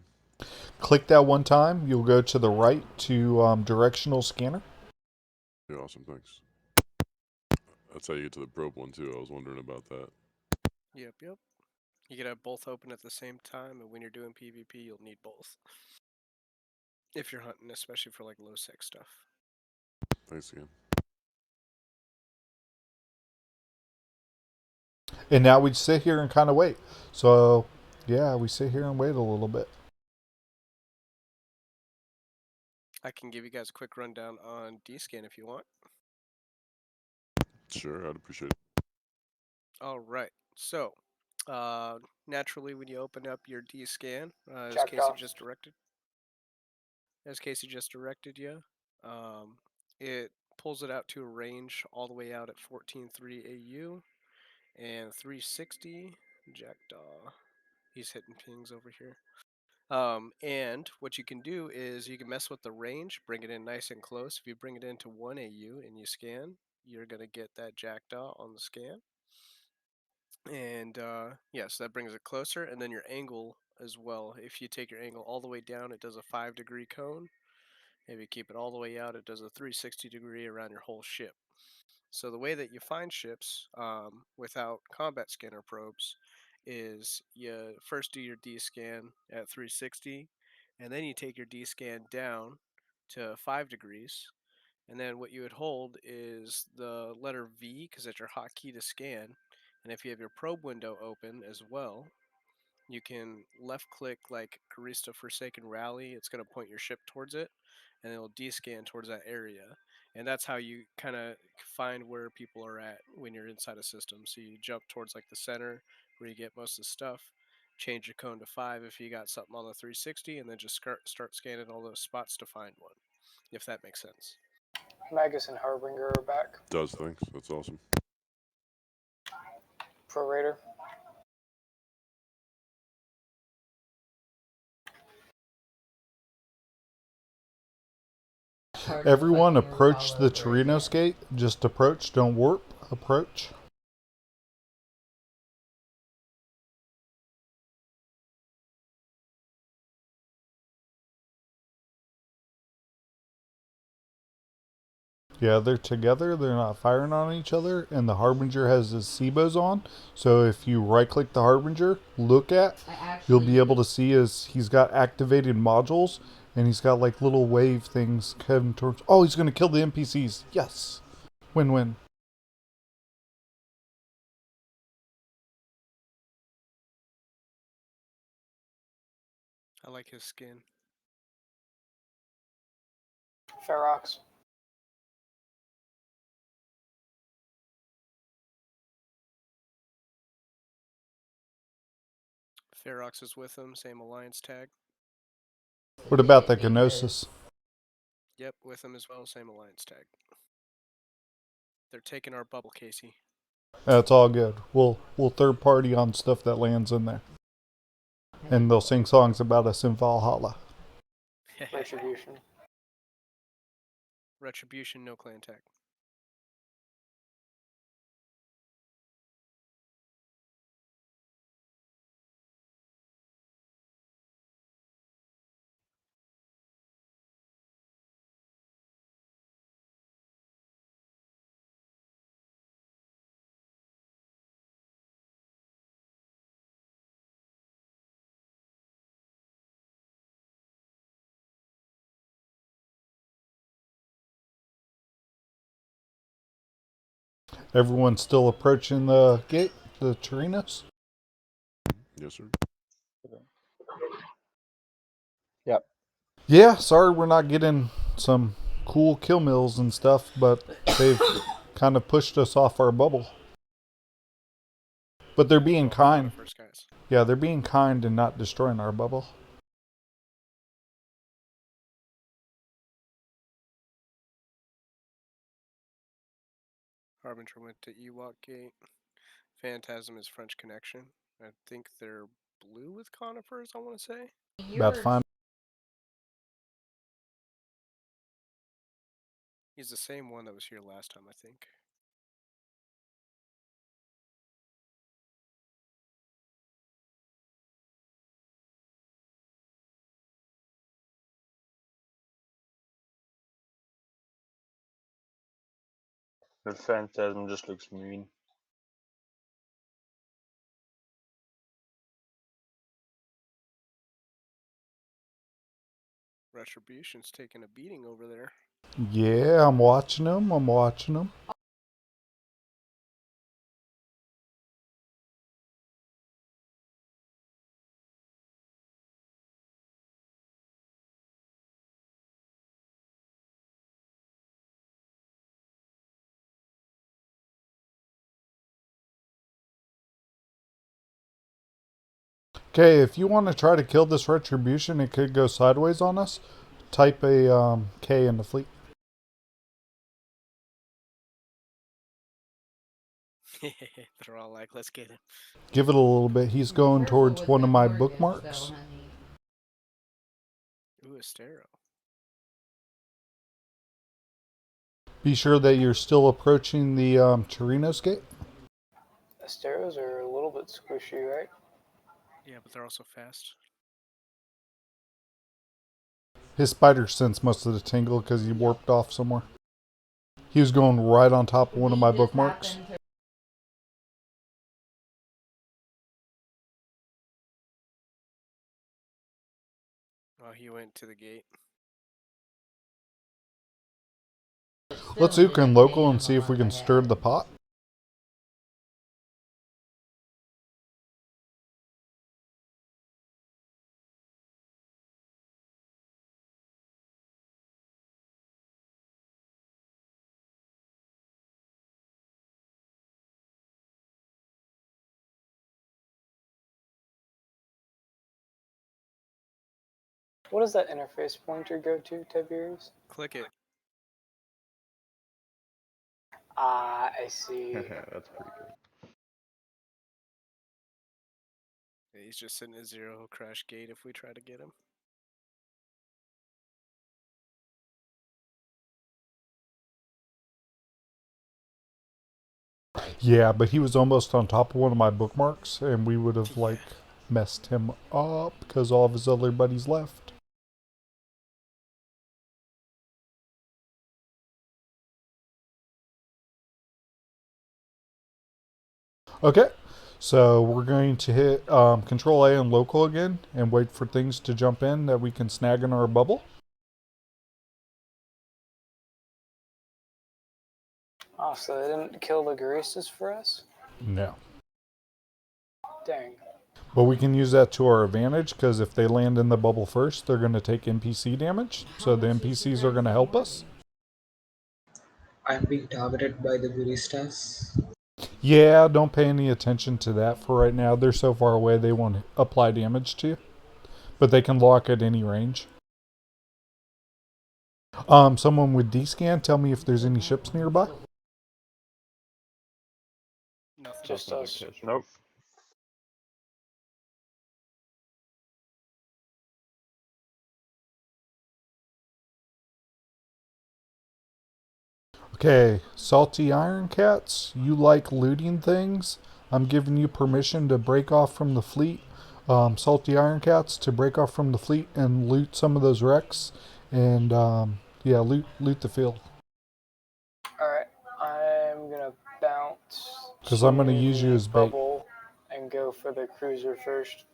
Speaker 4: Click that one time. You'll go to the right to directional scanner.
Speaker 8: Yeah, awesome, thanks. That's how you get to the probe one too. I was wondering about that.
Speaker 6: Yep. You can have both open at the same time, and when you're doing PvP, you'll need both. If you're hunting, especially for like low sec stuff.
Speaker 8: Thanks again.
Speaker 4: And now we sit here and kind of wait. So, yeah, we sit here and wait a little bit.
Speaker 6: I can give you guys a quick rundown on D-scan if you want.
Speaker 8: Sure, I'd appreciate it.
Speaker 6: All right. So, naturally, when you open up your D-scan, as
Speaker 3: Jacked
Speaker 6: Casey
Speaker 3: off.
Speaker 6: just directed you, it pulls it out to a range all the way out at 14.3 AU and 360 Jackdaw. He's hitting pings over here. And what you can do is you can mess with the range, bring it in nice and close. If you bring it into 1 AU and you scan, you're going to get that Jackdaw on the scan. And yes, that brings it closer. And then your angle as well. If you take your angle all the way down, it does a 5-degree cone. If you keep it all the way out, it does a 360-degree around your whole ship. So the way that you find ships without combat scanner probes is you first do your D-scan at 360, and then you take your D-scan down to 5 degrees, and then what you would hold is the letter V because that's your hotkey to scan, and if you have your probe window open as well, you can left click like Karista Forsaken Rally. It's going to point your ship towards it, and it'll descan towards that area. And that's how you kind of find where people are at when you're inside a system. So you jump towards like the center where you get most of the stuff. Change your cone to 5 if you got something on the 360, and then just start scanning all those spots to find one, if that makes sense.
Speaker 3: Magus and Harbinger are back.
Speaker 8: Does, thanks. That's awesome.
Speaker 3: Pro Raider.
Speaker 4: Everyone approach the Torinos gate. Just approach, don't warp. Approach. Yeah, they're together. They're not firing on each other. And the Harbinger has his SIBOs on. So if you right click the Harbinger, look at, you'll be able to see as he's got activated modules. And he's got like little wave things heading towards. Oh, he's going to kill the NPCs. Yes. Win win.
Speaker 6: I like his skin.
Speaker 3: Ferox.
Speaker 6: Ferox is with him, same alliance tag.
Speaker 4: What about the Gnosis?
Speaker 6: Yep, with him as well, same alliance tag. They're taking our bubble, Casey.
Speaker 4: That's all good. We'll third party on stuff that lands in there. And they'll sing songs about us in Valhalla.
Speaker 3: Retribution.
Speaker 6: Retribution, no clan tag.
Speaker 4: Everyone's still approaching the gate, the Torinos?
Speaker 8: Yes, sir.
Speaker 5: Yep.
Speaker 4: Yeah, sorry we're not getting some cool kill mills and stuff, but they've kind of pushed us off our bubble. But they're being kind.
Speaker 6: First guys.
Speaker 4: Yeah, they're being kind and not destroying our bubble.
Speaker 6: Harbinger went to Ewok Gate. Phantasm is French Connection. I think they're blue with conifers, I want to say.
Speaker 4: About to find.
Speaker 6: He's the same one that was here last time, I think.
Speaker 2: The Phantasm just looks mean.
Speaker 6: Retribution's taking a beating over there.
Speaker 4: Yeah, I'm watching them. I'm watching them. Okay, if you want to try to kill this Retribution, it could go sideways on us. Type a K in the fleet.
Speaker 6: They're all like, let's get him.
Speaker 4: Give it a little bit. He's going towards one of my bookmarks.
Speaker 6: Ooh, Astero.
Speaker 4: Be sure that you're still approaching the Torinos gate.
Speaker 3: Asteros are a little bit squishy, right?
Speaker 6: Yeah, but they're also fast.
Speaker 4: His spider sense must have tingled because he warped off somewhere. He was going right on top of one of my bookmarks.
Speaker 6: Oh, he went to the gate.
Speaker 4: Let's Uka and local and see if we can stir the pot.
Speaker 3: What does that interface pointer go to, Tiberius?
Speaker 6: Click it.
Speaker 3: Ah, I see.
Speaker 2: That's pretty good.
Speaker 6: Yeah, he's just sitting at 0. He'll crash gate if we try to get him.
Speaker 4: Yeah, but he was almost on top of one of my bookmarks, and we would have, like, messed him up because all of his other buddies left. Okay, so we're going to hit Control A and local again and wait for things to jump in that we can snag in our bubble.
Speaker 3: Oh, so they didn't kill the Garistas for us?
Speaker 4: No.
Speaker 3: Dang.
Speaker 4: But we can use that to our advantage because if they land in the bubble first, they're going to take NPC damage. So the NPCs are going to help us.
Speaker 9: I'm being targeted by the Guristas.
Speaker 4: Yeah, don't pay any attention to that for right now. They're so far away they won't apply damage to you. But they can lock at any range. Someone with D-scan, tell me if there's any ships nearby.
Speaker 6: Nothing.
Speaker 3: Just us.
Speaker 2: Nope.
Speaker 4: Okay, Salty Iron Cats, you like looting things. I'm giving you permission to break off from the fleet. Salty Iron Cats, to break off from the fleet and loot some of those wrecks. And, yeah, loot the field.
Speaker 3: Alright, I'm gonna bounce.
Speaker 4: 'Cause I'm gonna use you
Speaker 3: the
Speaker 4: as bait.
Speaker 3: bubble and go for the cruiser first.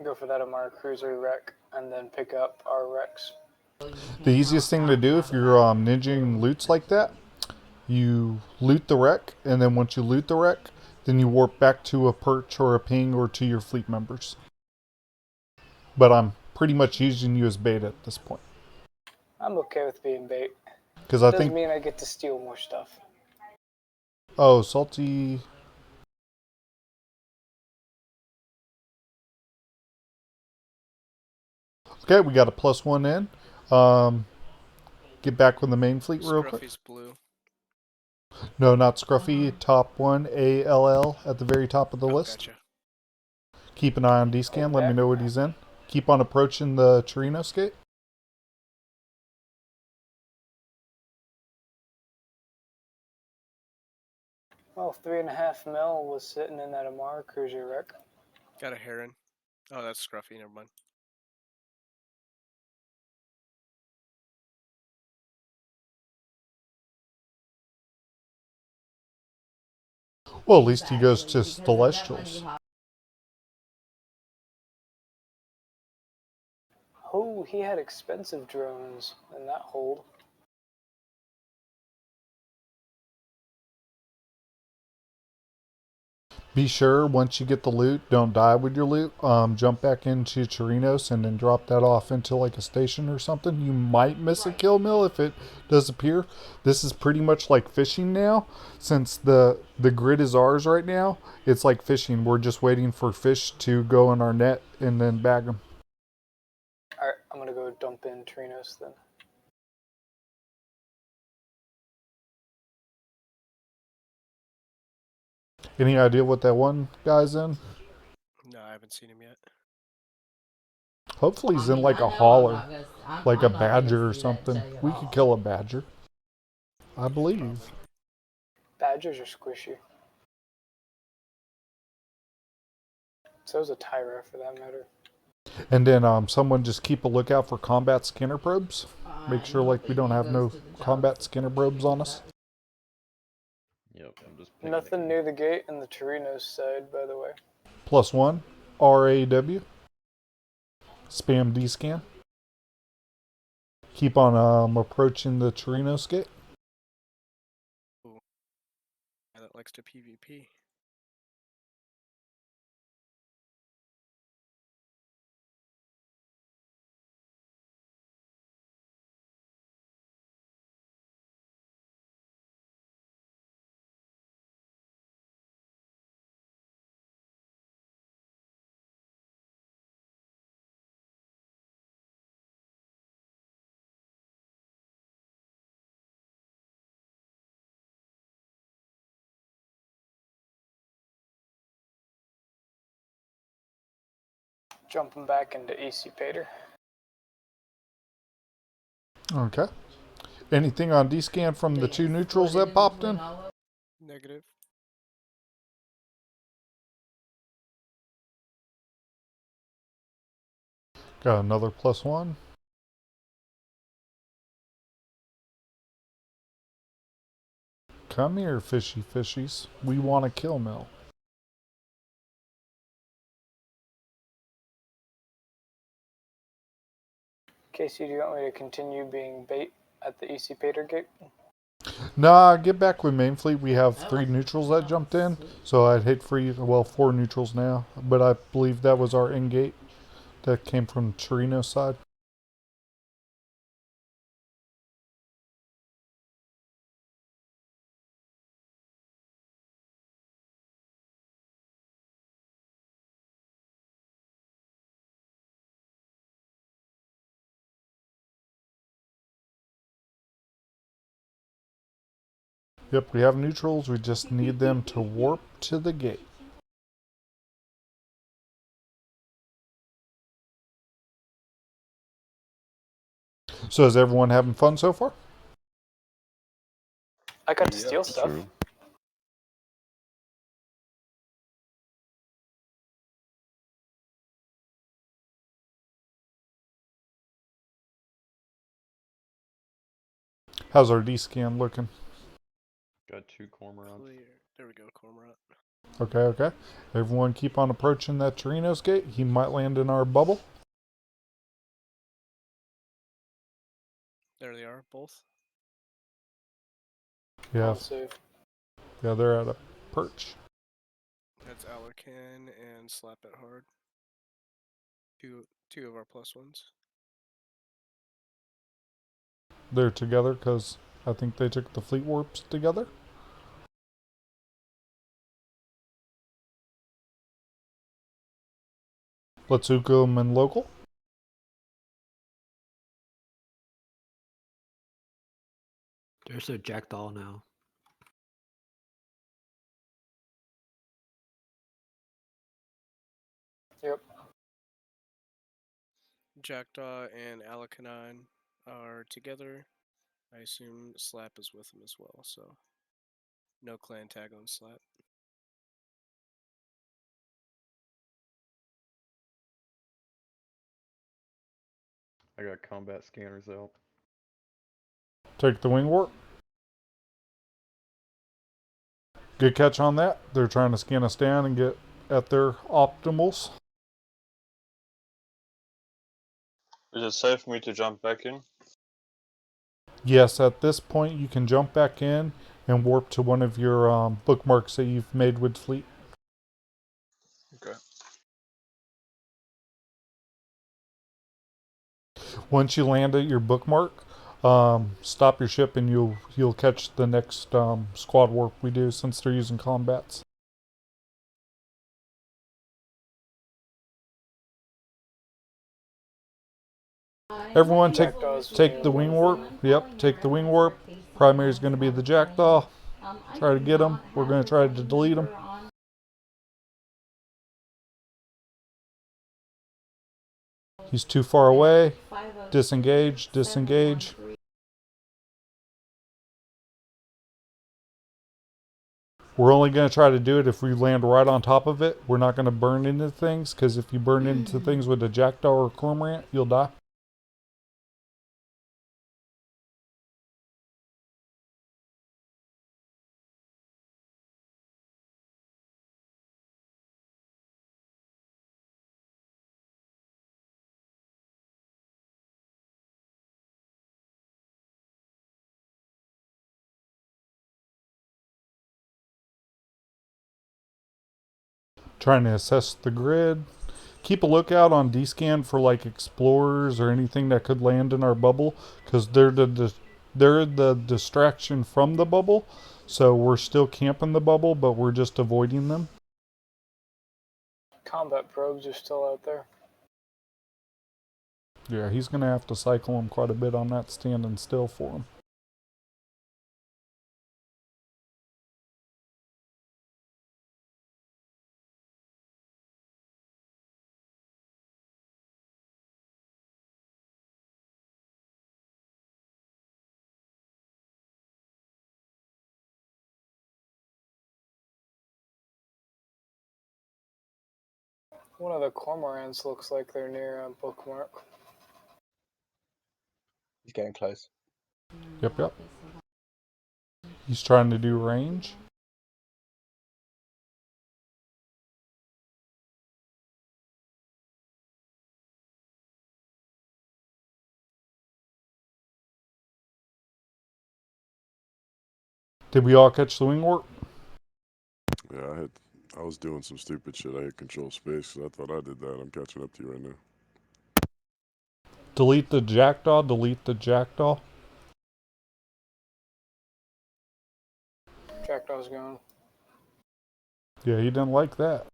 Speaker 3: Go for that Amar cruiser wreck and then pick up our wrecks.
Speaker 4: The easiest thing to do if you're ninjing loots like that you loot the wreck, and then once you loot the wreck, then you warp back to a perch or a ping or to your fleet members. But I'm pretty much using you as bait at this point.
Speaker 3: I'm okay with being bait.
Speaker 4: Because I
Speaker 3: Doesn't
Speaker 4: think...
Speaker 3: mean I get to steal more stuff.
Speaker 4: Oh, salty... Okay, we got a +1 in. Get back with the main fleet real quick.
Speaker 6: Scruffy's blue.
Speaker 4: No, not Scruffy. Top one, ALL at the very top of the list.
Speaker 6: Gotcha.
Speaker 4: Keep an eye on D-scan. Let me know what he's in. Keep on approaching the Torino skate.
Speaker 3: Well, 3.5 mil was sitting in that Amara cruiser wreck.
Speaker 6: Got a heron. Oh, that's Scruffy. Never mind.
Speaker 4: Well, at least he goes to Celestials.
Speaker 3: Oh, he had expensive drones in that hold.
Speaker 4: Be sure, once you get the loot, don't die with your loot. Jump back into Chirinos and then drop that off into like a station or something. You might miss a kill mill if it does appear. This is pretty much like fishing now. Since the grid is ours right now, it's like fishing. We're just waiting for fish to go in our net and then bag them.
Speaker 3: Alright, I'm gonna go dump in Trinos then.
Speaker 4: Any idea what that one guy's in?
Speaker 6: No, I haven't seen him yet.
Speaker 4: Hopefully he's in like a hauler, like a badger or something. We could kill a badger, I believe.
Speaker 3: Badgers are squishy. So is a Tyra for that matter.
Speaker 4: And then someone just keep a lookout for combat scanner probes. Make sure like we don't have no combat scanner probes on us.
Speaker 2: Yep, I'm just
Speaker 3: Nothing near the gate in the Torino's side, by the way.
Speaker 4: +1, RAW. Spam D-scan. Keep on approaching the Torino skate.
Speaker 6: Ooh. Yeah, that likes to PvP.
Speaker 3: Jumping back into AC Pater.
Speaker 4: Okay. Anything on D-scan from the two neutrals that popped in?
Speaker 6: Negative.
Speaker 4: Got another +1. Come here, fishy fishies. We want a kill mill.
Speaker 3: Casey, do you want me to continue being bait at the EC Pater gate?
Speaker 4: Nah, get back with main fleet. We have 3 neutrals that jumped in, so I'd hate for you. Well, 4 neutrals now, but I believe that was our end gate that came from Torino's side. Yep, we have neutrals. We just need them to warp to the gate. So is everyone having fun so far?
Speaker 3: I got to steal stuff.
Speaker 8: True.
Speaker 4: How's our D-scan looking?
Speaker 2: Got 2 cormorants.
Speaker 6: Clear. There we go, Cormorant.
Speaker 4: Okay. Everyone keep on approaching that Torino's gate. He might land in our bubble.
Speaker 6: There they are, both.
Speaker 4: Yeah,
Speaker 3: Unsafe.
Speaker 4: yeah, they're at a perch.
Speaker 6: That's Alarkan and Slap It Hard. Two of our plus ones.
Speaker 4: They're together because I think they took the fleet warps together. Let's hook them in local.
Speaker 1: There's a jackdaw now.
Speaker 3: Yep.
Speaker 6: Jackdaw and Alakanine are together. I assume Slap is with them as well, so no clan tag on Slap.
Speaker 10: I got combat scanners out.
Speaker 4: Take the wing warp. Good catch on that. They're trying to scan us down and get at their optimals.
Speaker 2: Is it safe for me to jump back in?
Speaker 4: Yes, at this point you can jump back in and warp to one of your bookmarks that you've made with fleet.
Speaker 2: Okay.
Speaker 4: Once you land at your bookmark, stop your ship and you'll catch the next squad warp we do since they're using combats. Everyone take the wing warp. Yep, take the wing warp. Primary is going to be the jackdaw. Try to get them. We're going to try to delete them. He's too far away. Disengage, disengage. We're only going to try to do it if we land right on top of it. We're not going to burn into things, because if you burn into things with a jackdaw or a cormorant, you'll die. Trying to assess the grid. Keep a lookout on D-scan for like explorers or anything that could land in our bubble, because they're the distraction from the bubble. So we're still camping the bubble, but we're just avoiding them.
Speaker 3: Combat probes are still out there.
Speaker 4: Yeah, he's going to have to cycle them quite a bit on that standing still for him.
Speaker 3: One of the cormorants looks like they're near a bookmark.
Speaker 5: He's getting close.
Speaker 4: Yep, yep. He's trying to do range. Did we all catch the wing warp?
Speaker 8: Yeah, I was doing some stupid shit. I had control space because I thought I did that. I'm catching up to you right now.
Speaker 4: Delete the jackdaw, delete the jackdaw.
Speaker 3: Jackdaw's gone.
Speaker 4: Yeah, he didn't like that.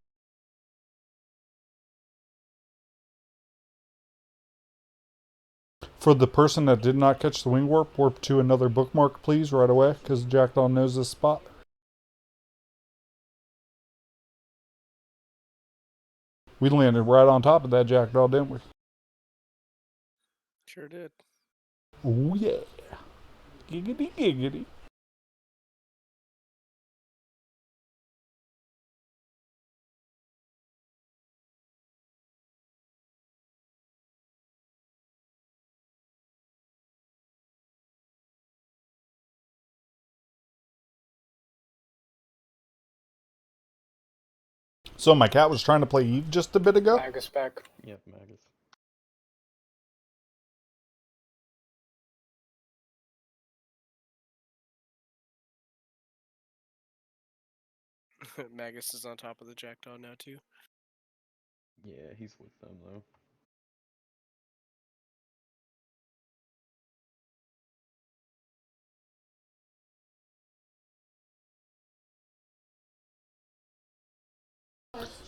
Speaker 4: For the person that did not catch the wing warp, warp to another bookmark, please, right away, because Jackdaw knows this spot. We landed right on top of that jackdaw, didn't we?
Speaker 6: Sure did.
Speaker 4: Oh yeah. Giggity giggity. So my cat was trying to play Eve just a bit ago.
Speaker 3: Magus back.
Speaker 10: Yep, Magus.
Speaker 6: Magus is on top of the jackdaw now too.
Speaker 10: Yeah, he's with them though.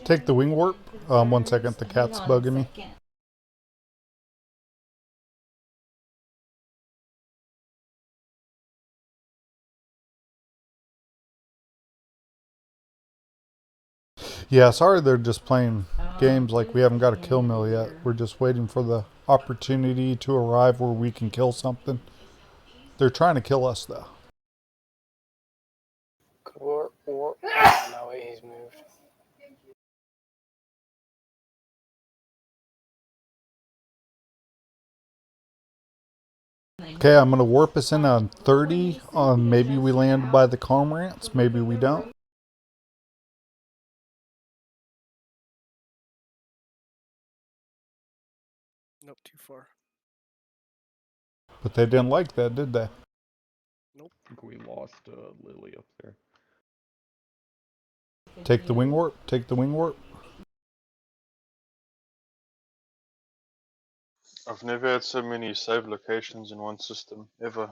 Speaker 4: Take the wing warp. 1 second, the cat's bugging me. Yeah, sorry they're just playing games like we haven't got a kill mill yet. We're just waiting for the opportunity to arrive where we can kill something. They're trying to kill us though.
Speaker 3: Warp. Oh, no way, he's moved.
Speaker 4: Okay, I'm going to warp us in on 30. Maybe we land by the cormorants. Maybe we don't.
Speaker 6: Nope, too far.
Speaker 4: But they didn't like that, did they?
Speaker 6: Nope.
Speaker 10: I think we lost Lily up there.
Speaker 4: Take the wing warp. Take the wing warp.
Speaker 2: I've never had so many save locations in one system, ever.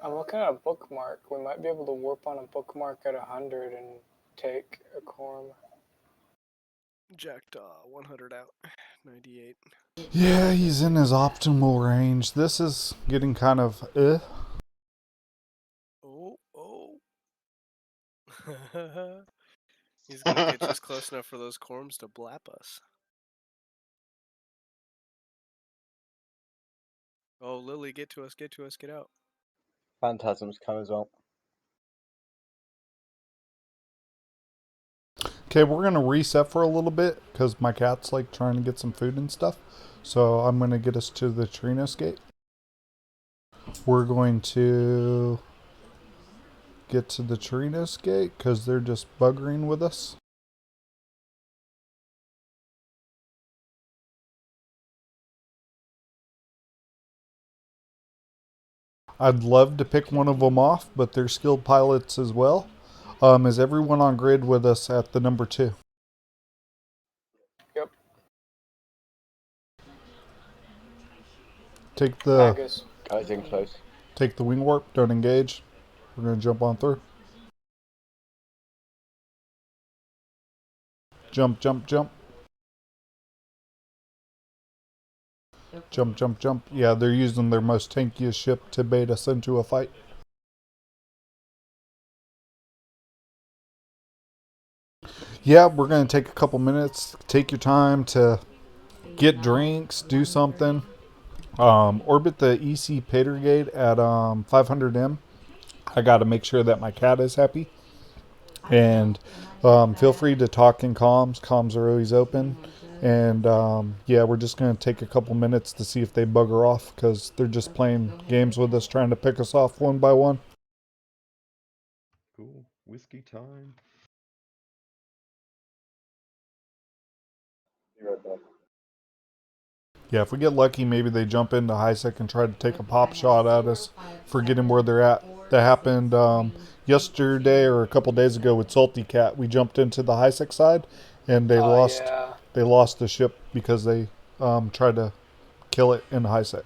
Speaker 3: I'm looking at a bookmark. We might be able to warp on a bookmark at 100 and take a corm.
Speaker 6: Jackdaw, 100 out. 98.
Speaker 4: Yeah, he's in his optimal range. This is getting kind of
Speaker 6: Oh. He's gonna get just close enough for those corms to blap us. Oh, Lily, get to us, get out.
Speaker 5: Phantasms come as well.
Speaker 4: Okay, we're going to reset for a little bit because my cat's like trying to get some food and stuff. So I'm going to get us to the Trinos gate. We're going to get to the Trinos gate because they're just buggering with us. I'd love to pick one of them off, but they're skilled pilots as well. Is everyone on grid with us at the number 2?
Speaker 3: Yep.
Speaker 4: Take the
Speaker 3: Magus.
Speaker 5: Guys in close.
Speaker 4: Take the wing warp. Don't engage. We're gonna jump on through. Jump, jump, jump. Jump, jump, jump. Yeah, they're using their most tankiest ship to bait us into a fight. Yeah, we're going to take a couple minutes. Take your time to get drinks, do something. Orbit the EC Pater Gate at 500M. I got to make sure that my cat is happy. And feel free to talk in comms. Comms are always open. And yeah, we're just going to take a couple minutes to see if they bugger off because they're just playing games with us, trying to pick us off one by one.
Speaker 10: Cool. Whiskey time.
Speaker 5: Be right back.
Speaker 4: Yeah, if we get lucky, maybe they jump into high sec and try to take a pop shot at us, forgetting where they're at. That happened yesterday or a couple days ago with Salty Cat. We jumped into the high sec side, and they lost.
Speaker 3: Yeah.
Speaker 4: They lost the ship because they tried to kill it in high sec.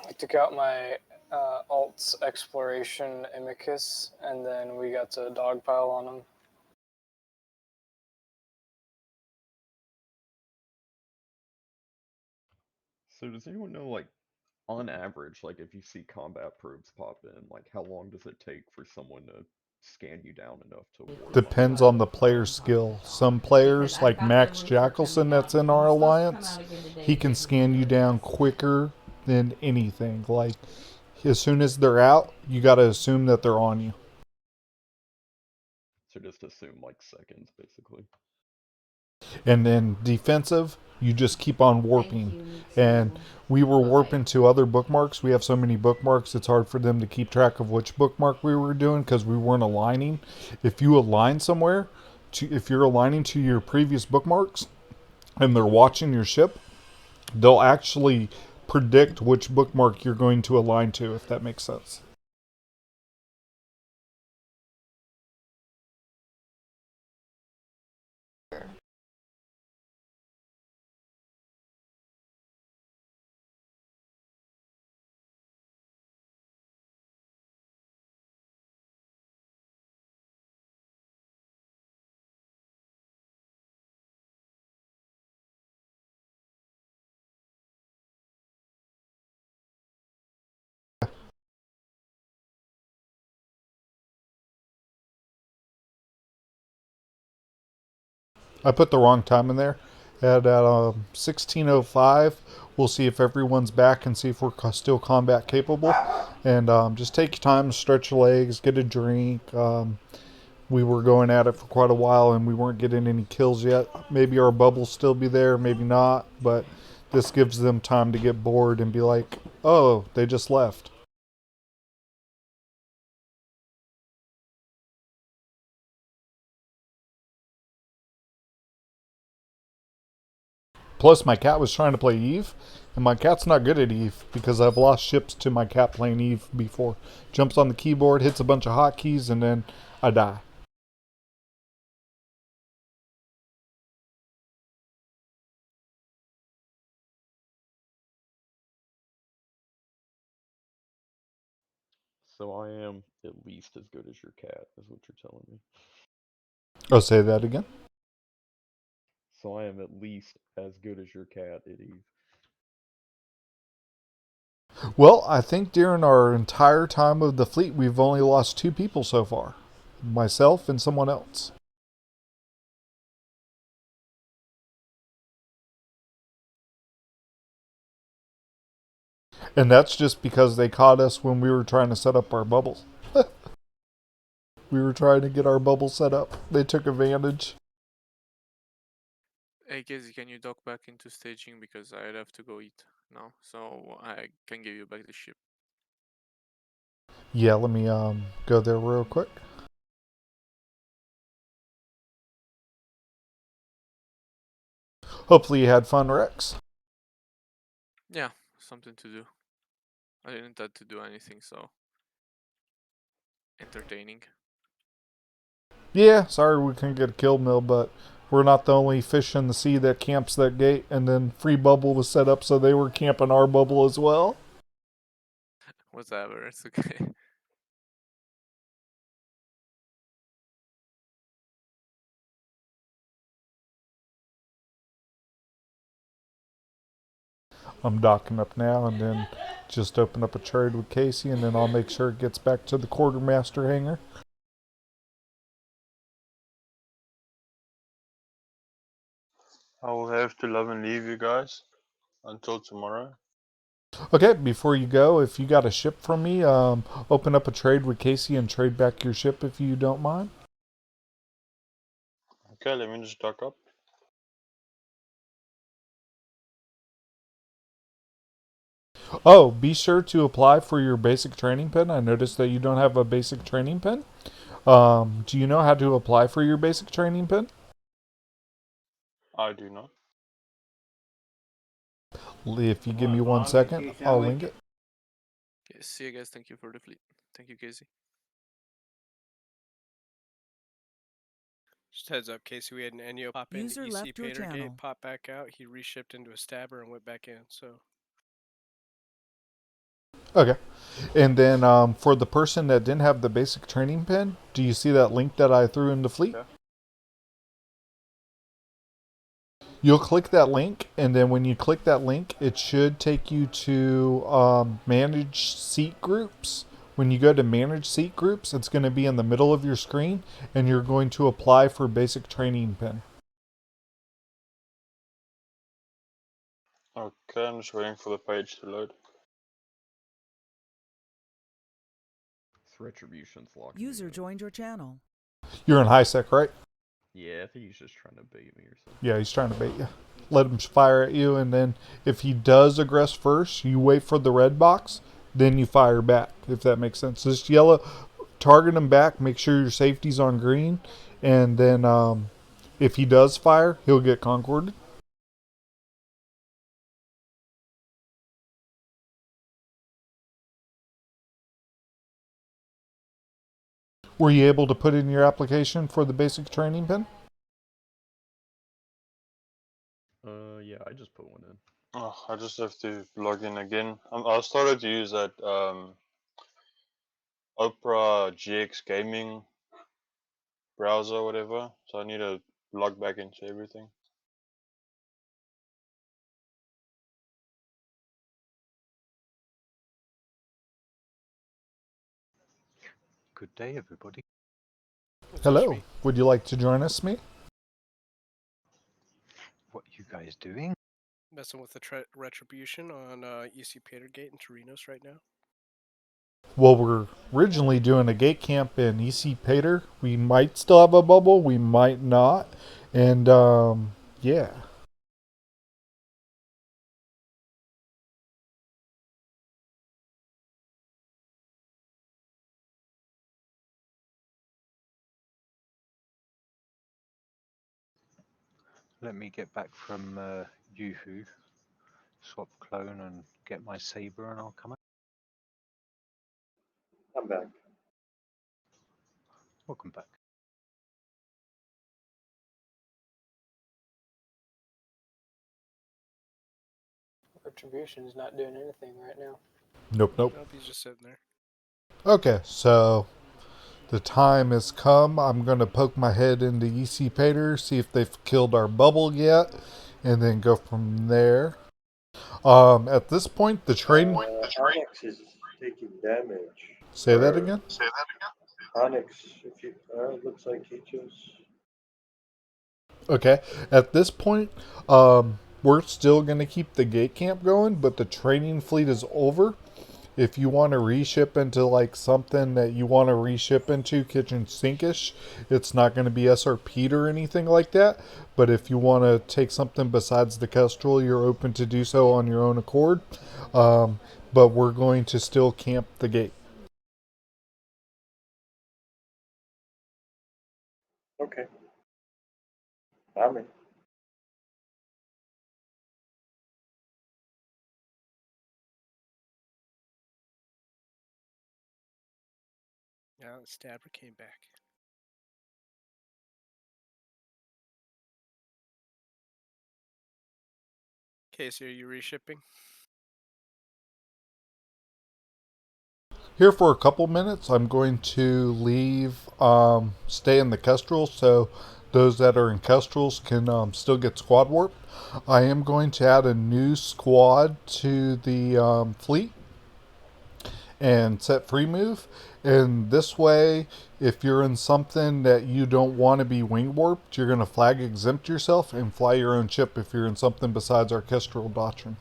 Speaker 3: I took out my Alt's Exploration Amicus, and then we got to dogpile on him.
Speaker 10: So does anyone know, like, on average, like if you see combat probes pop in, like how long does it take for someone to scan you down enough to warp?
Speaker 4: Depends on the player's skill. Some players, like Max Jackelson that's in our alliance, he can scan you down quicker than anything. Like, as soon as they're out, you got to assume that they're on you.
Speaker 10: So just assume like seconds, basically.
Speaker 4: And then defensive, you just keep on warping. And we were warping to other bookmarks. We have so many bookmarks, it's hard for them to keep track of which bookmark we were doing because we weren't aligning. If you align somewhere, if you're aligning to your previous bookmarks, and they're watching your ship, they'll actually predict which bookmark you're going to align to, if that makes sense. I put the wrong time in there. At 16:05, we'll see if everyone's back and see if we're still combat capable. And just take your time, stretch your legs, get a drink. We were going at it for quite a while and we weren't getting any kills yet. Maybe our bubbles still be there, maybe not. But this gives them time to get bored and be like, oh, they just left. Plus, my cat was trying to play Eve, and my cat's not good at Eve because I've lost ships to my cat playing Eve before. Jumps on the keyboard, hits a bunch of hotkeys, and then I die.
Speaker 10: So I am at least as good as your cat, is what you're telling me.
Speaker 4: Oh, say that again?
Speaker 10: So I am at least as good as your cat at Eve.
Speaker 4: Well, I think during our entire time of the fleet, we've only lost 2 people so far. Myself and someone else. And that's just because they caught us when we were trying to set up our bubbles. We were trying to get our bubble set up. They took advantage.
Speaker 11: Hey Casey, can you dock back into staging because I'd have to go eat now, so I can give you back the ship.
Speaker 4: Yeah, let me go there real quick. Hopefully you had fun, Rex.
Speaker 11: Yeah, something to do. I didn't have to do anything, so entertaining.
Speaker 4: Yeah, sorry we couldn't get a kill mill, but we're not the only fish in the sea that camps that gate, and then free bubble was set up so they were camping our bubble as well.
Speaker 11: Whatever, it's okay.
Speaker 4: I'm docking up now and then just open up a trade with Casey, and then I'll make sure it gets back to the quartermaster hangar.
Speaker 2: I will have to love and leave you guys until tomorrow.
Speaker 4: Okay, before you go, if you got a ship from me, open up a trade with Casey and trade back your ship if you don't mind.
Speaker 2: Okay, let me just dock up.
Speaker 4: Oh, be sure to apply for your basic training pin. I noticed that you don't have a basic training pin. Do you know how to apply for your basic training pin?
Speaker 2: I do not.
Speaker 4: If you give me 1 second, I'll link it.
Speaker 11: Okay, see you guys. Thank you for the fleet. Thank you, Casey.
Speaker 6: Just heads up, Casey, we had an Enyo pop in
Speaker 7: User
Speaker 6: EC
Speaker 7: left your
Speaker 6: Pater
Speaker 7: channel.
Speaker 6: Gate, pop back out. He reshipped into a stabber and went back in, so.
Speaker 4: Okay. And then for the person that didn't have the basic training pin, do you see that link that I threw in the fleet?
Speaker 2: Yeah.
Speaker 4: You'll click that link, and then when you click that link, it should take you to manage seat groups. When you go to manage seat groups, it's going to be in the middle of your screen, and you're going to apply for basic training pin.
Speaker 2: Okay, I'm just waiting for the page to load.
Speaker 10: This retribution's locked.
Speaker 7: User joined your channel.
Speaker 4: You're in high sec, right?
Speaker 10: Yeah, I think he's just trying to bait me or something.
Speaker 4: Yeah, he's trying to bait you. Let him fire at you, and then if he does aggress first, you wait for the red box, then you fire back, if that makes sense. Just yellow, target him back, make sure your safety's on green, and then if he does fire, he'll get concorded. Were you able to put in your application for the basic training pin?
Speaker 10: Yeah, I just put one in.
Speaker 2: Oh, I just have to log in again. I started to use that Opera GX gaming browser or whatever, so I need to log back into everything.
Speaker 12: Good day, everybody.
Speaker 4: Hello. Would you like to join us, me?
Speaker 12: What are you guys doing?
Speaker 6: Messing with the retribution on EC Patergate in Torinos right now.
Speaker 4: Well, we're originally doing a gate camp in EC Pater. We might still have a bubble, we might not. And, yeah.
Speaker 12: Let me get back from Yoo-Hoo, swap clone and get my saber and I'll come out.
Speaker 13: I'm back.
Speaker 12: Welcome back.
Speaker 3: Retribution's not doing anything right now.
Speaker 4: Nope.
Speaker 6: Nope, he's just sitting there.
Speaker 4: Okay, so the time has come. I'm going to poke my head into EC Pater, see if they've killed our bubble yet, and then go from there. At this point, the train...
Speaker 13: Onyx is taking damage.
Speaker 4: Say that again?
Speaker 13: Onyx, if you, looks like he just...
Speaker 4: Okay, at this point, we're still going to keep the gate camp going, but the training fleet is over. If you want to reship into like something that you want to reship into kitchen sinkish, it's not going to be SRP'd or anything like that. But if you want to take something besides the Kestrel, you're open to do so on your own accord. But we're going to still camp the gate.
Speaker 13: Okay. I'm in.
Speaker 6: Yeah, the stabber came back. Casey, are you reshipping?
Speaker 4: Here for a couple minutes, I'm going to leave, stay in the Kestrel, so those that are in Kestrels can still get squad warp. I am going to add a new squad to the fleet and set free move. And this way, if you're in something that you don't want to be wing warped, you're going to flag exempt yourself and fly your own ship if you're in something besides our Kestrel doctrine.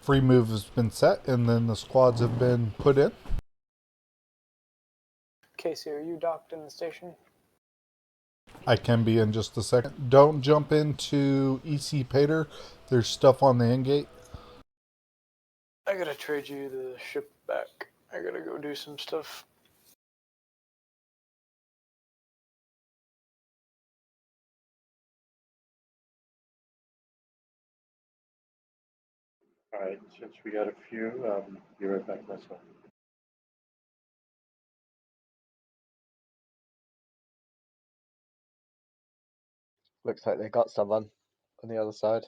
Speaker 4: Free move has been set, and then the squads have been put in.
Speaker 3: Casey, are you docked in the station?
Speaker 4: I can be in just a second. Don't jump into EC Pater. There's stuff on the end gate.
Speaker 3: I gotta trade you the ship back. I gotta go do some stuff.
Speaker 13: Alright, since we got a few, be right back myself.
Speaker 5: Looks like they got someone on the other side.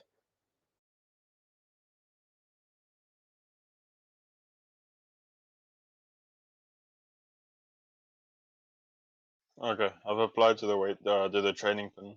Speaker 2: Okay, I've applied to the training pin.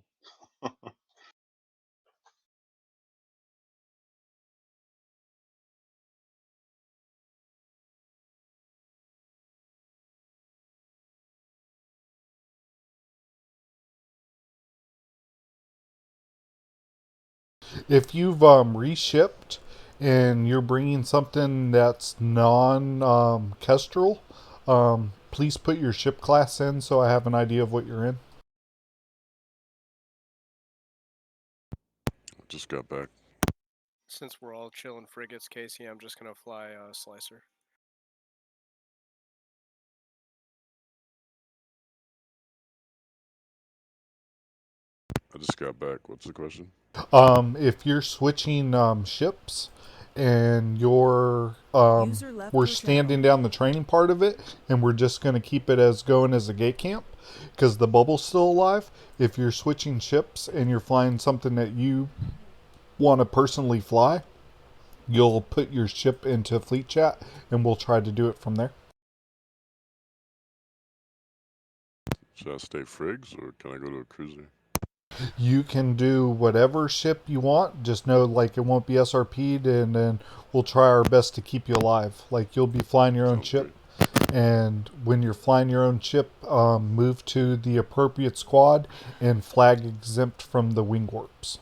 Speaker 4: If you've reshipped and you're bringing something that's non-Kestrel, please put your ship class in so I have an idea of what you're in.
Speaker 8: Just got back.
Speaker 6: Since we're all chilling frigates, Casey, I'm just gonna fly Slicer.
Speaker 8: just got back. What's the question?
Speaker 4: If you're switching ships and you're
Speaker 7: User left
Speaker 4: we're
Speaker 7: your
Speaker 4: standing
Speaker 7: channel.
Speaker 4: down the training part of it and we're just going to keep it as going as a gate camp because the bubble's still alive. If you're switching ships and you're flying something that you want to personally fly, you'll put your ship into fleet chat and we'll try to do it from there.
Speaker 8: Should I stay Frigs or can I go to a cruiser?
Speaker 4: You can do whatever ship you want. Just know, like, it won't be SRP'd, and then we'll try our best to keep you alive. Like, you'll be flying your own
Speaker 8: Sounds
Speaker 4: ship,
Speaker 8: great.
Speaker 4: and when you're flying your own ship, move to the appropriate squad and flag exempt from the wing warps.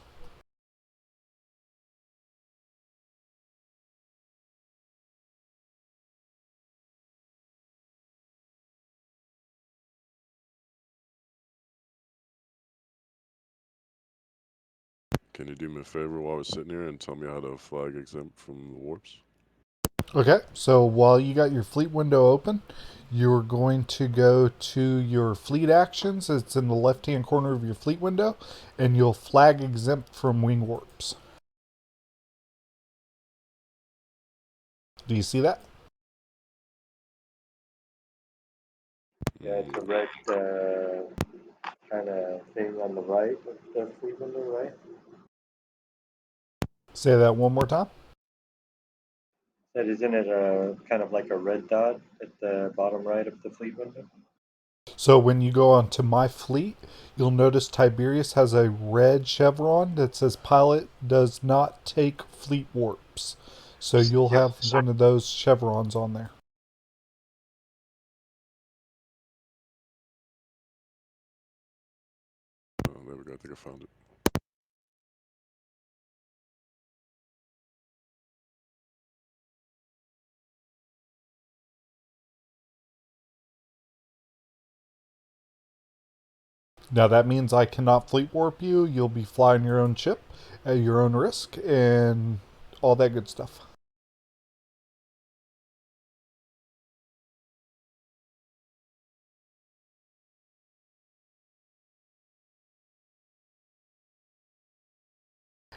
Speaker 8: Can you do me a favor while we're sitting here and tell me how to flag exempt from the warps?
Speaker 4: Okay, so while you got your fleet window open, you're going to go to your fleet actions. It's in the left-hand corner of your fleet window, and you'll flag exempt from wing warps. Do you see that?
Speaker 13: Yeah, it's a red kind of thing on the right of the fleet window, right?
Speaker 4: Say that one more time.
Speaker 13: That isn't it kind of like a red dot at the bottom right of the fleet window?
Speaker 4: So when you go onto my fleet, you'll notice Tiberius has a red chevron that says pilot does not take fleet warps. So you'll have one of those chevrons on there.
Speaker 8: Oh, there we go. I think I found it.
Speaker 4: Now that means I cannot fleet warp you. You'll be flying your own ship at your own risk and all that good stuff.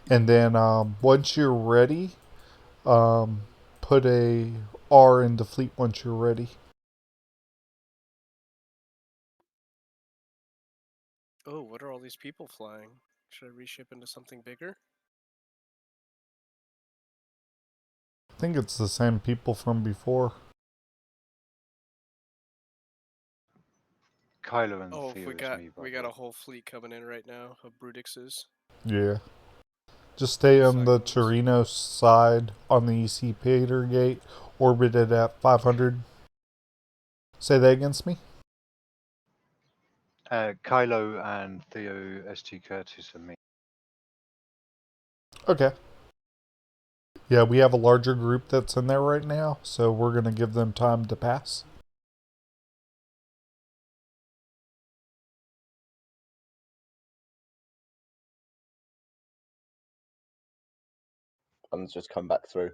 Speaker 4: And then once you're ready, put a R in the fleet once you're ready.
Speaker 6: Oh, what are all these people flying? Should I reship into something bigger?
Speaker 4: I think it's the same people from before.
Speaker 12: Kylo and
Speaker 6: Oh,
Speaker 12: Theo
Speaker 6: we
Speaker 12: is
Speaker 6: got
Speaker 12: me, by
Speaker 6: we
Speaker 12: the
Speaker 6: got
Speaker 12: way.
Speaker 6: a whole fleet coming in right now of Brutixes.
Speaker 4: Yeah. Just stay on the
Speaker 6: Cyclones.
Speaker 4: Torino side on the EC Pater gate, orbited at 500. Say that against me?
Speaker 12: Kylo and Theo ST Curtis and me.
Speaker 4: Okay. Yeah, we have a larger group that's in there right now, so we're going to give them time to pass.
Speaker 5: One's just come back through.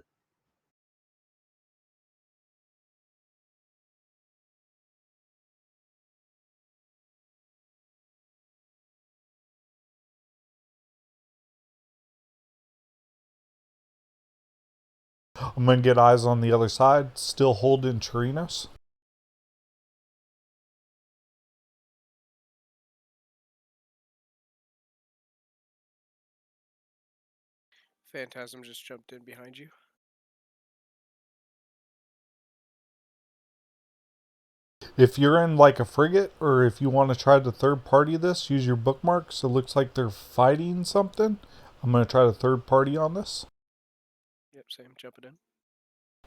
Speaker 4: I'm going to get eyes on the other side, still holding Chirinos.
Speaker 6: Phantasm just jumped in behind you.
Speaker 4: If you're in like a frigate, or if you want to try to third party this, use your bookmarks. It looks like they're fighting something. I'm going to try to third party on this.
Speaker 6: Yep, same. Jumping in.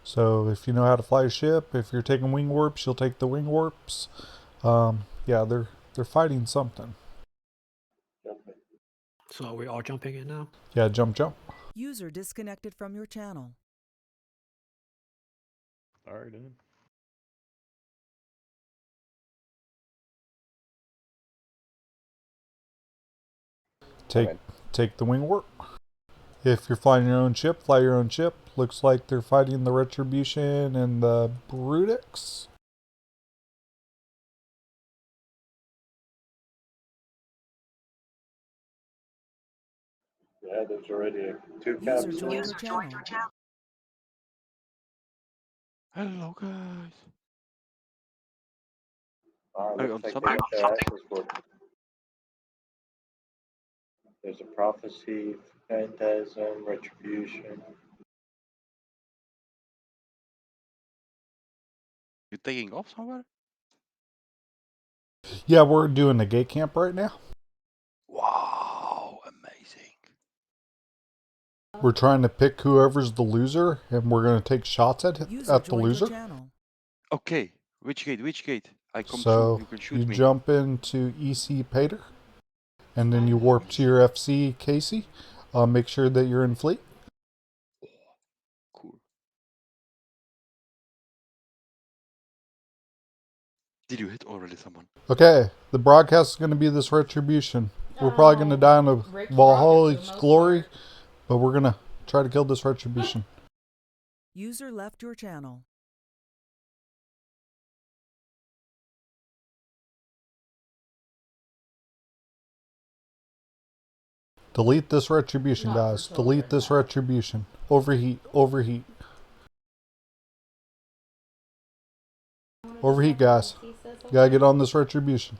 Speaker 4: So if you know how to fly a ship, if you're taking wing warps, you'll take the wing warps. Yeah, they're fighting something.
Speaker 1: So are we all jumping in now?
Speaker 4: Yeah, jump, jump.
Speaker 7: User disconnected from your channel.
Speaker 10: Alright, then.
Speaker 4: Take the wing warp. If you're flying your own ship, fly your own ship. Looks like they're fighting the Retribution and the Brutix.
Speaker 13: Yeah, there's already two
Speaker 7: User
Speaker 13: caps.
Speaker 7: joined your channel.
Speaker 14: Hello guys.
Speaker 13: Looks
Speaker 14: on
Speaker 13: like
Speaker 14: something?
Speaker 13: they got their asses whooped. There's a prophecy, phantasm, retribution.
Speaker 14: You taking off somewhere?
Speaker 4: Yeah, we're doing the gate camp right now.
Speaker 14: Wow, amazing.
Speaker 4: We're trying to pick whoever's the loser, and we're going to take shots at the loser.
Speaker 14: Okay, which gate? Which gate? I come through.
Speaker 4: So
Speaker 14: You can
Speaker 4: you
Speaker 14: shoot me.
Speaker 4: jump into EC Pater, and then you warp to your FC Casey. Make sure that you're in fleet.
Speaker 14: Cool. Did you hit already someone?
Speaker 4: Okay, the broadcast is going to be this retribution. We're probably going to die in a Valhalla's glory, but we're going to try to kill this retribution.
Speaker 7: User left your channel.
Speaker 4: Delete this retribution, guys. Delete this retribution. Overheat, overheat. Overheat, guys. You gotta get on this retribution.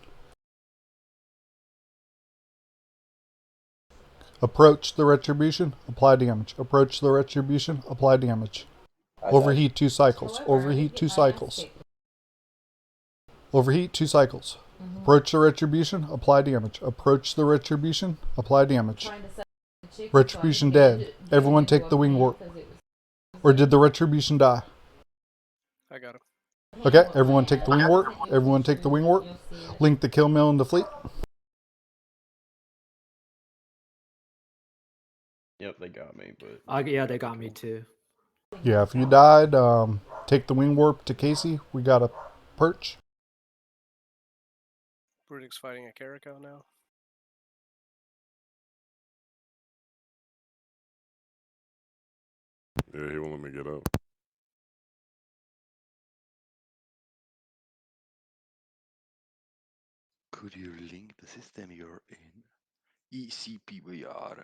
Speaker 4: Approach the retribution, apply damage. Approach the retribution, apply damage. Overheat 2 cycles. Overheat 2 cycles. Overheat 2 cycles. Approach the retribution, apply damage. Approach the retribution, apply damage. Retribution dead. Everyone take the wing warp. Or did the retribution die?
Speaker 6: I got him.
Speaker 4: Okay, everyone take the wing warp. Everyone take the wing warp. Link the kill mill into fleet.
Speaker 10: Yep, they got me, but
Speaker 1: Yeah, they got me too.
Speaker 4: Yeah, if you died, take the wing warp to Casey. We got a perch.
Speaker 6: Brudik's fighting a Carico now.
Speaker 8: Yeah, he won't let me get up.
Speaker 14: Could you link the system you're in? ECPVR.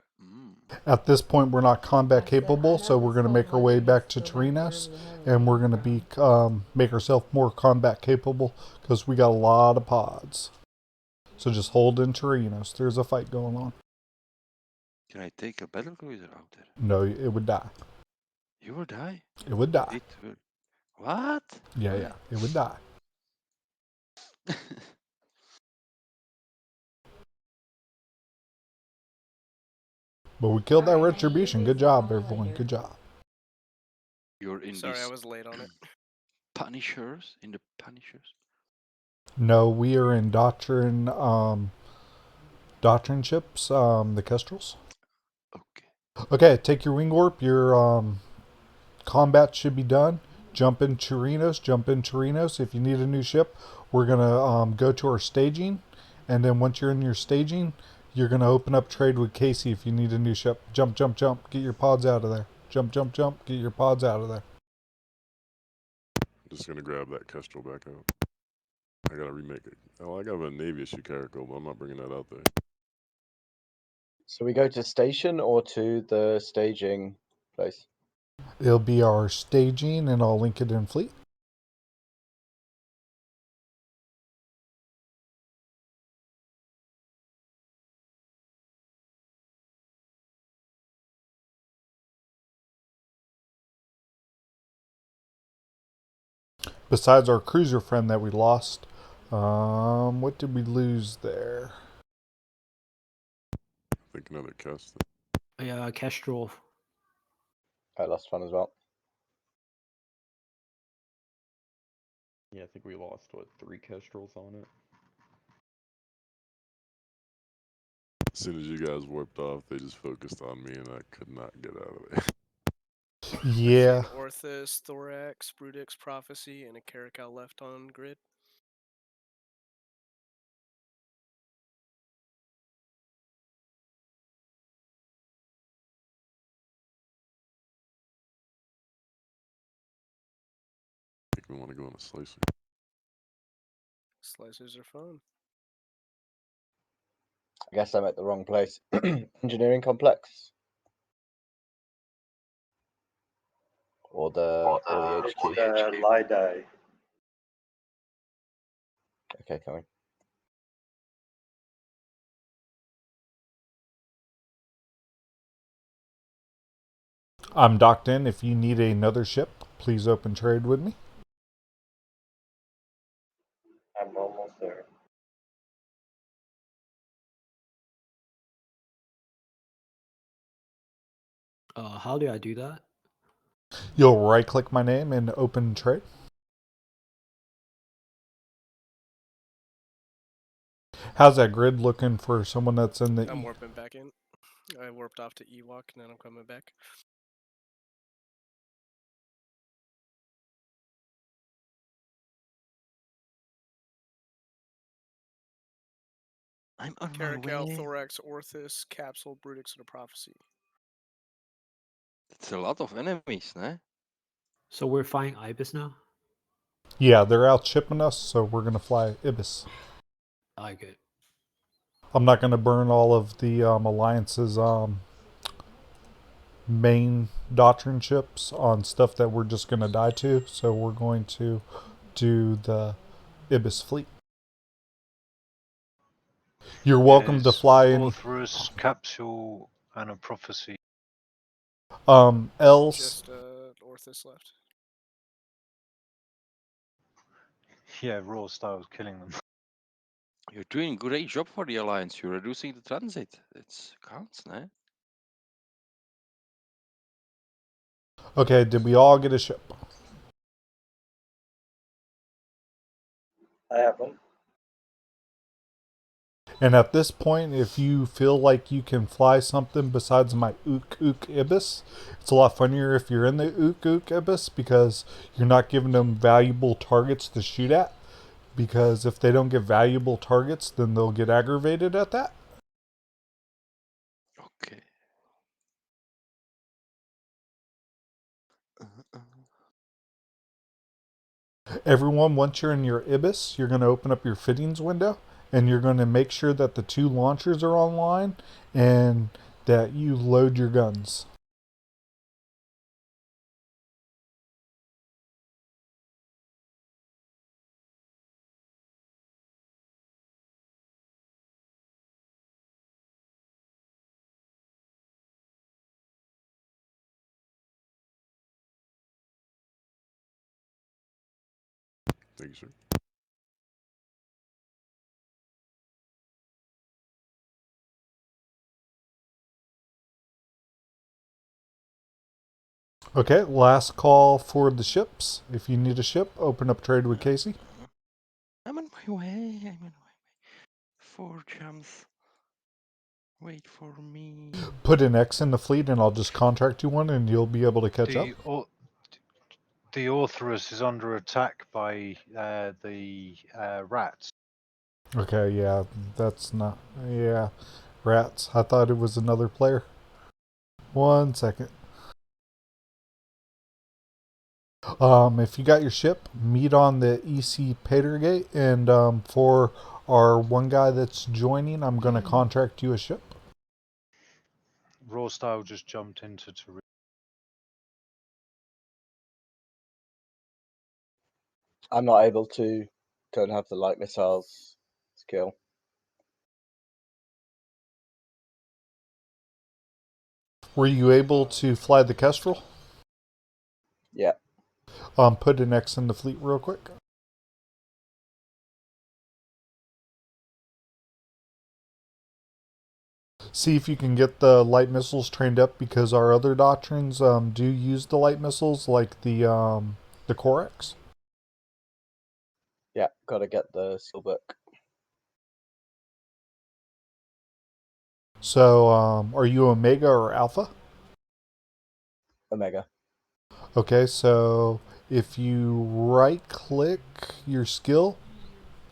Speaker 4: At this point, we're not combat capable, so we're going to make our way back to Torinos, and we're going to be make ourselves more combat capable because we got a lot of pods. So just hold in Torinos. There's a fight going on.
Speaker 14: Can I take a battle cruiser out there?
Speaker 4: No, it would die.
Speaker 14: You will die?
Speaker 4: It would die.
Speaker 14: It will. What?
Speaker 4: Yeah, it would die. But we killed that retribution. Good job, everyone. Good job.
Speaker 14: You're in
Speaker 6: Sorry,
Speaker 14: these
Speaker 6: I was late on it.
Speaker 14: Punishers? In the Punishers?
Speaker 4: No, we are in Doctrine ships, the Kestrels. Okay, take your wing warp. Your combat should be done. Jump in Torinos. If you need a new ship, we're gonna go to our staging, and then once you're in your staging, you're gonna open up trade with Casey if you need a new ship. Jump, jump, jump. Get your pods out of there. Jump, jump, jump. Get your pods out of there.
Speaker 8: Just gonna grab that Kestrel back out. I gotta remake it. Oh, I got a Navy issue Carico, but I'm not bringing that out there.
Speaker 5: So we go to station or to the staging place?
Speaker 4: It'll be our staging, and I'll link it in fleet. Besides our cruiser friend that we lost, what did we lose there?
Speaker 8: I think another Kest.
Speaker 1: Yeah, Kestrel.
Speaker 5: I lost one as well.
Speaker 10: yeah, I think we lost, what, 3 Kestrels on it?
Speaker 8: As soon as you guys warped off, they just focused on me, and I could not get out of there.
Speaker 4: Yeah.
Speaker 6: Orthus, Thorax, Brudix, Prophecy, and a Caracal left on grid.
Speaker 8: I think we want to go on a slicer.
Speaker 6: Slicers are fun.
Speaker 5: I guess I'm at the wrong place. Engineering complex. Or the HQ.
Speaker 13: Lidi.
Speaker 5: Okay, coming.
Speaker 4: I'm docked in. If you need another ship, please open trade with me.
Speaker 13: I'm almost there.
Speaker 1: How do I do that?
Speaker 4: You'll right click my name and open trade. How's that grid looking for someone that's in the
Speaker 6: I'm warping back in. I warped off to Ewok and then I'm coming back.
Speaker 14: I'm on my
Speaker 6: Caracal,
Speaker 14: way.
Speaker 6: Thorax, Orthus, Capsule, Brutix, and a Prophecy.
Speaker 14: It's a lot of enemies, né?
Speaker 1: So we're flying Ibis now?
Speaker 4: Yeah, they're out shipping us, so we're gonna fly Ibis.
Speaker 1: I get.
Speaker 4: I'm not gonna burn all of the Alliance's main doctrine ships on stuff that we're just gonna die to, so we're going to do the Ibis fleet. You're welcome to fly any.
Speaker 12: Orthrus, Capsule, and a Prophecy.
Speaker 4: Els.
Speaker 6: Just Orthus left.
Speaker 12: Yeah, Raw Style's killing them.
Speaker 14: You're doing a great job for the Alliance. You're reducing the transit. It counts, né?
Speaker 4: Okay, did we all get a ship?
Speaker 13: I haven't.
Speaker 4: And at this point, if you feel like you can fly something besides my Ook Ook Ibis, it's a lot funnier if you're in the Ook Ook Ibis because you're not giving them valuable targets to shoot at. Because if they don't get valuable targets, then they'll get aggravated at that.
Speaker 14: Okay.
Speaker 4: Everyone, once you're in your Ibis, you're going to open up your fittings window and you're going to make sure that the 2 launchers are online and that you load your guns.
Speaker 8: Thank you, sir.
Speaker 4: Okay, last call for the ships. If you need a ship, open up trade with Casey.
Speaker 14: I'm on my way. I'm on my way. 4 jumps. Wait for me.
Speaker 4: Put an X in the fleet and I'll just contract you one and you'll be able to catch up.
Speaker 12: The Orthrus is under attack by the rats.
Speaker 4: Okay, yeah, that's not... Yeah, rats. I thought it was another player. 1 second. If you got your ship, meet on the EC Patergate, and for our one guy that's joining, I'm going to contract you a ship.
Speaker 12: Raw Style just jumped into
Speaker 5: I'm not able to. Don't have the light missiles skill.
Speaker 4: Were you able to fly the Kestrel?
Speaker 5: Yeah.
Speaker 4: Put an X in the fleet real quick. See if you can get the light missiles trained up because our other doctrines do use the light missiles like the Corax.
Speaker 5: Yeah, gotta get the skill book.
Speaker 4: So, are you Omega or Alpha?
Speaker 5: Omega.
Speaker 4: Okay, so if you right click your skill,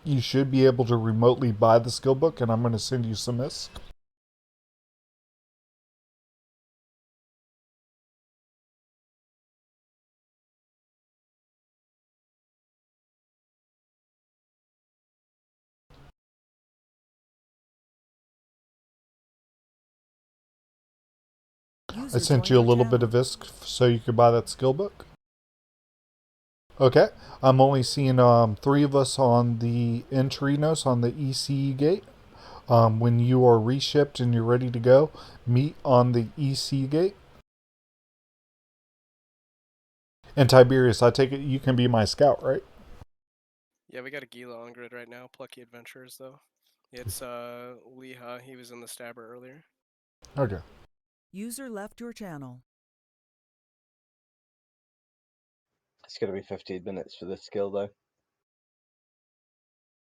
Speaker 4: you should be able to remotely buy the skill book, and I'm going to send you some this.
Speaker 7: User
Speaker 4: sent
Speaker 7: joined
Speaker 4: you a
Speaker 7: your
Speaker 4: little bit of
Speaker 7: channel.
Speaker 4: ISK so you could buy that skill book. Okay, I'm only seeing 3 of us on the Enterinos on the ECE gate. When you are reshipped and you're ready to go, meet on the EC gate. And Tiberius, I take it you can be my scout, right?
Speaker 6: Yeah, we got a Gila on grid right now. Plucky Adventurers, though. It's Leha. He was in the stabber earlier.
Speaker 4: Okay.
Speaker 7: User left your channel.
Speaker 5: It's going to be 15 minutes for this skill, though.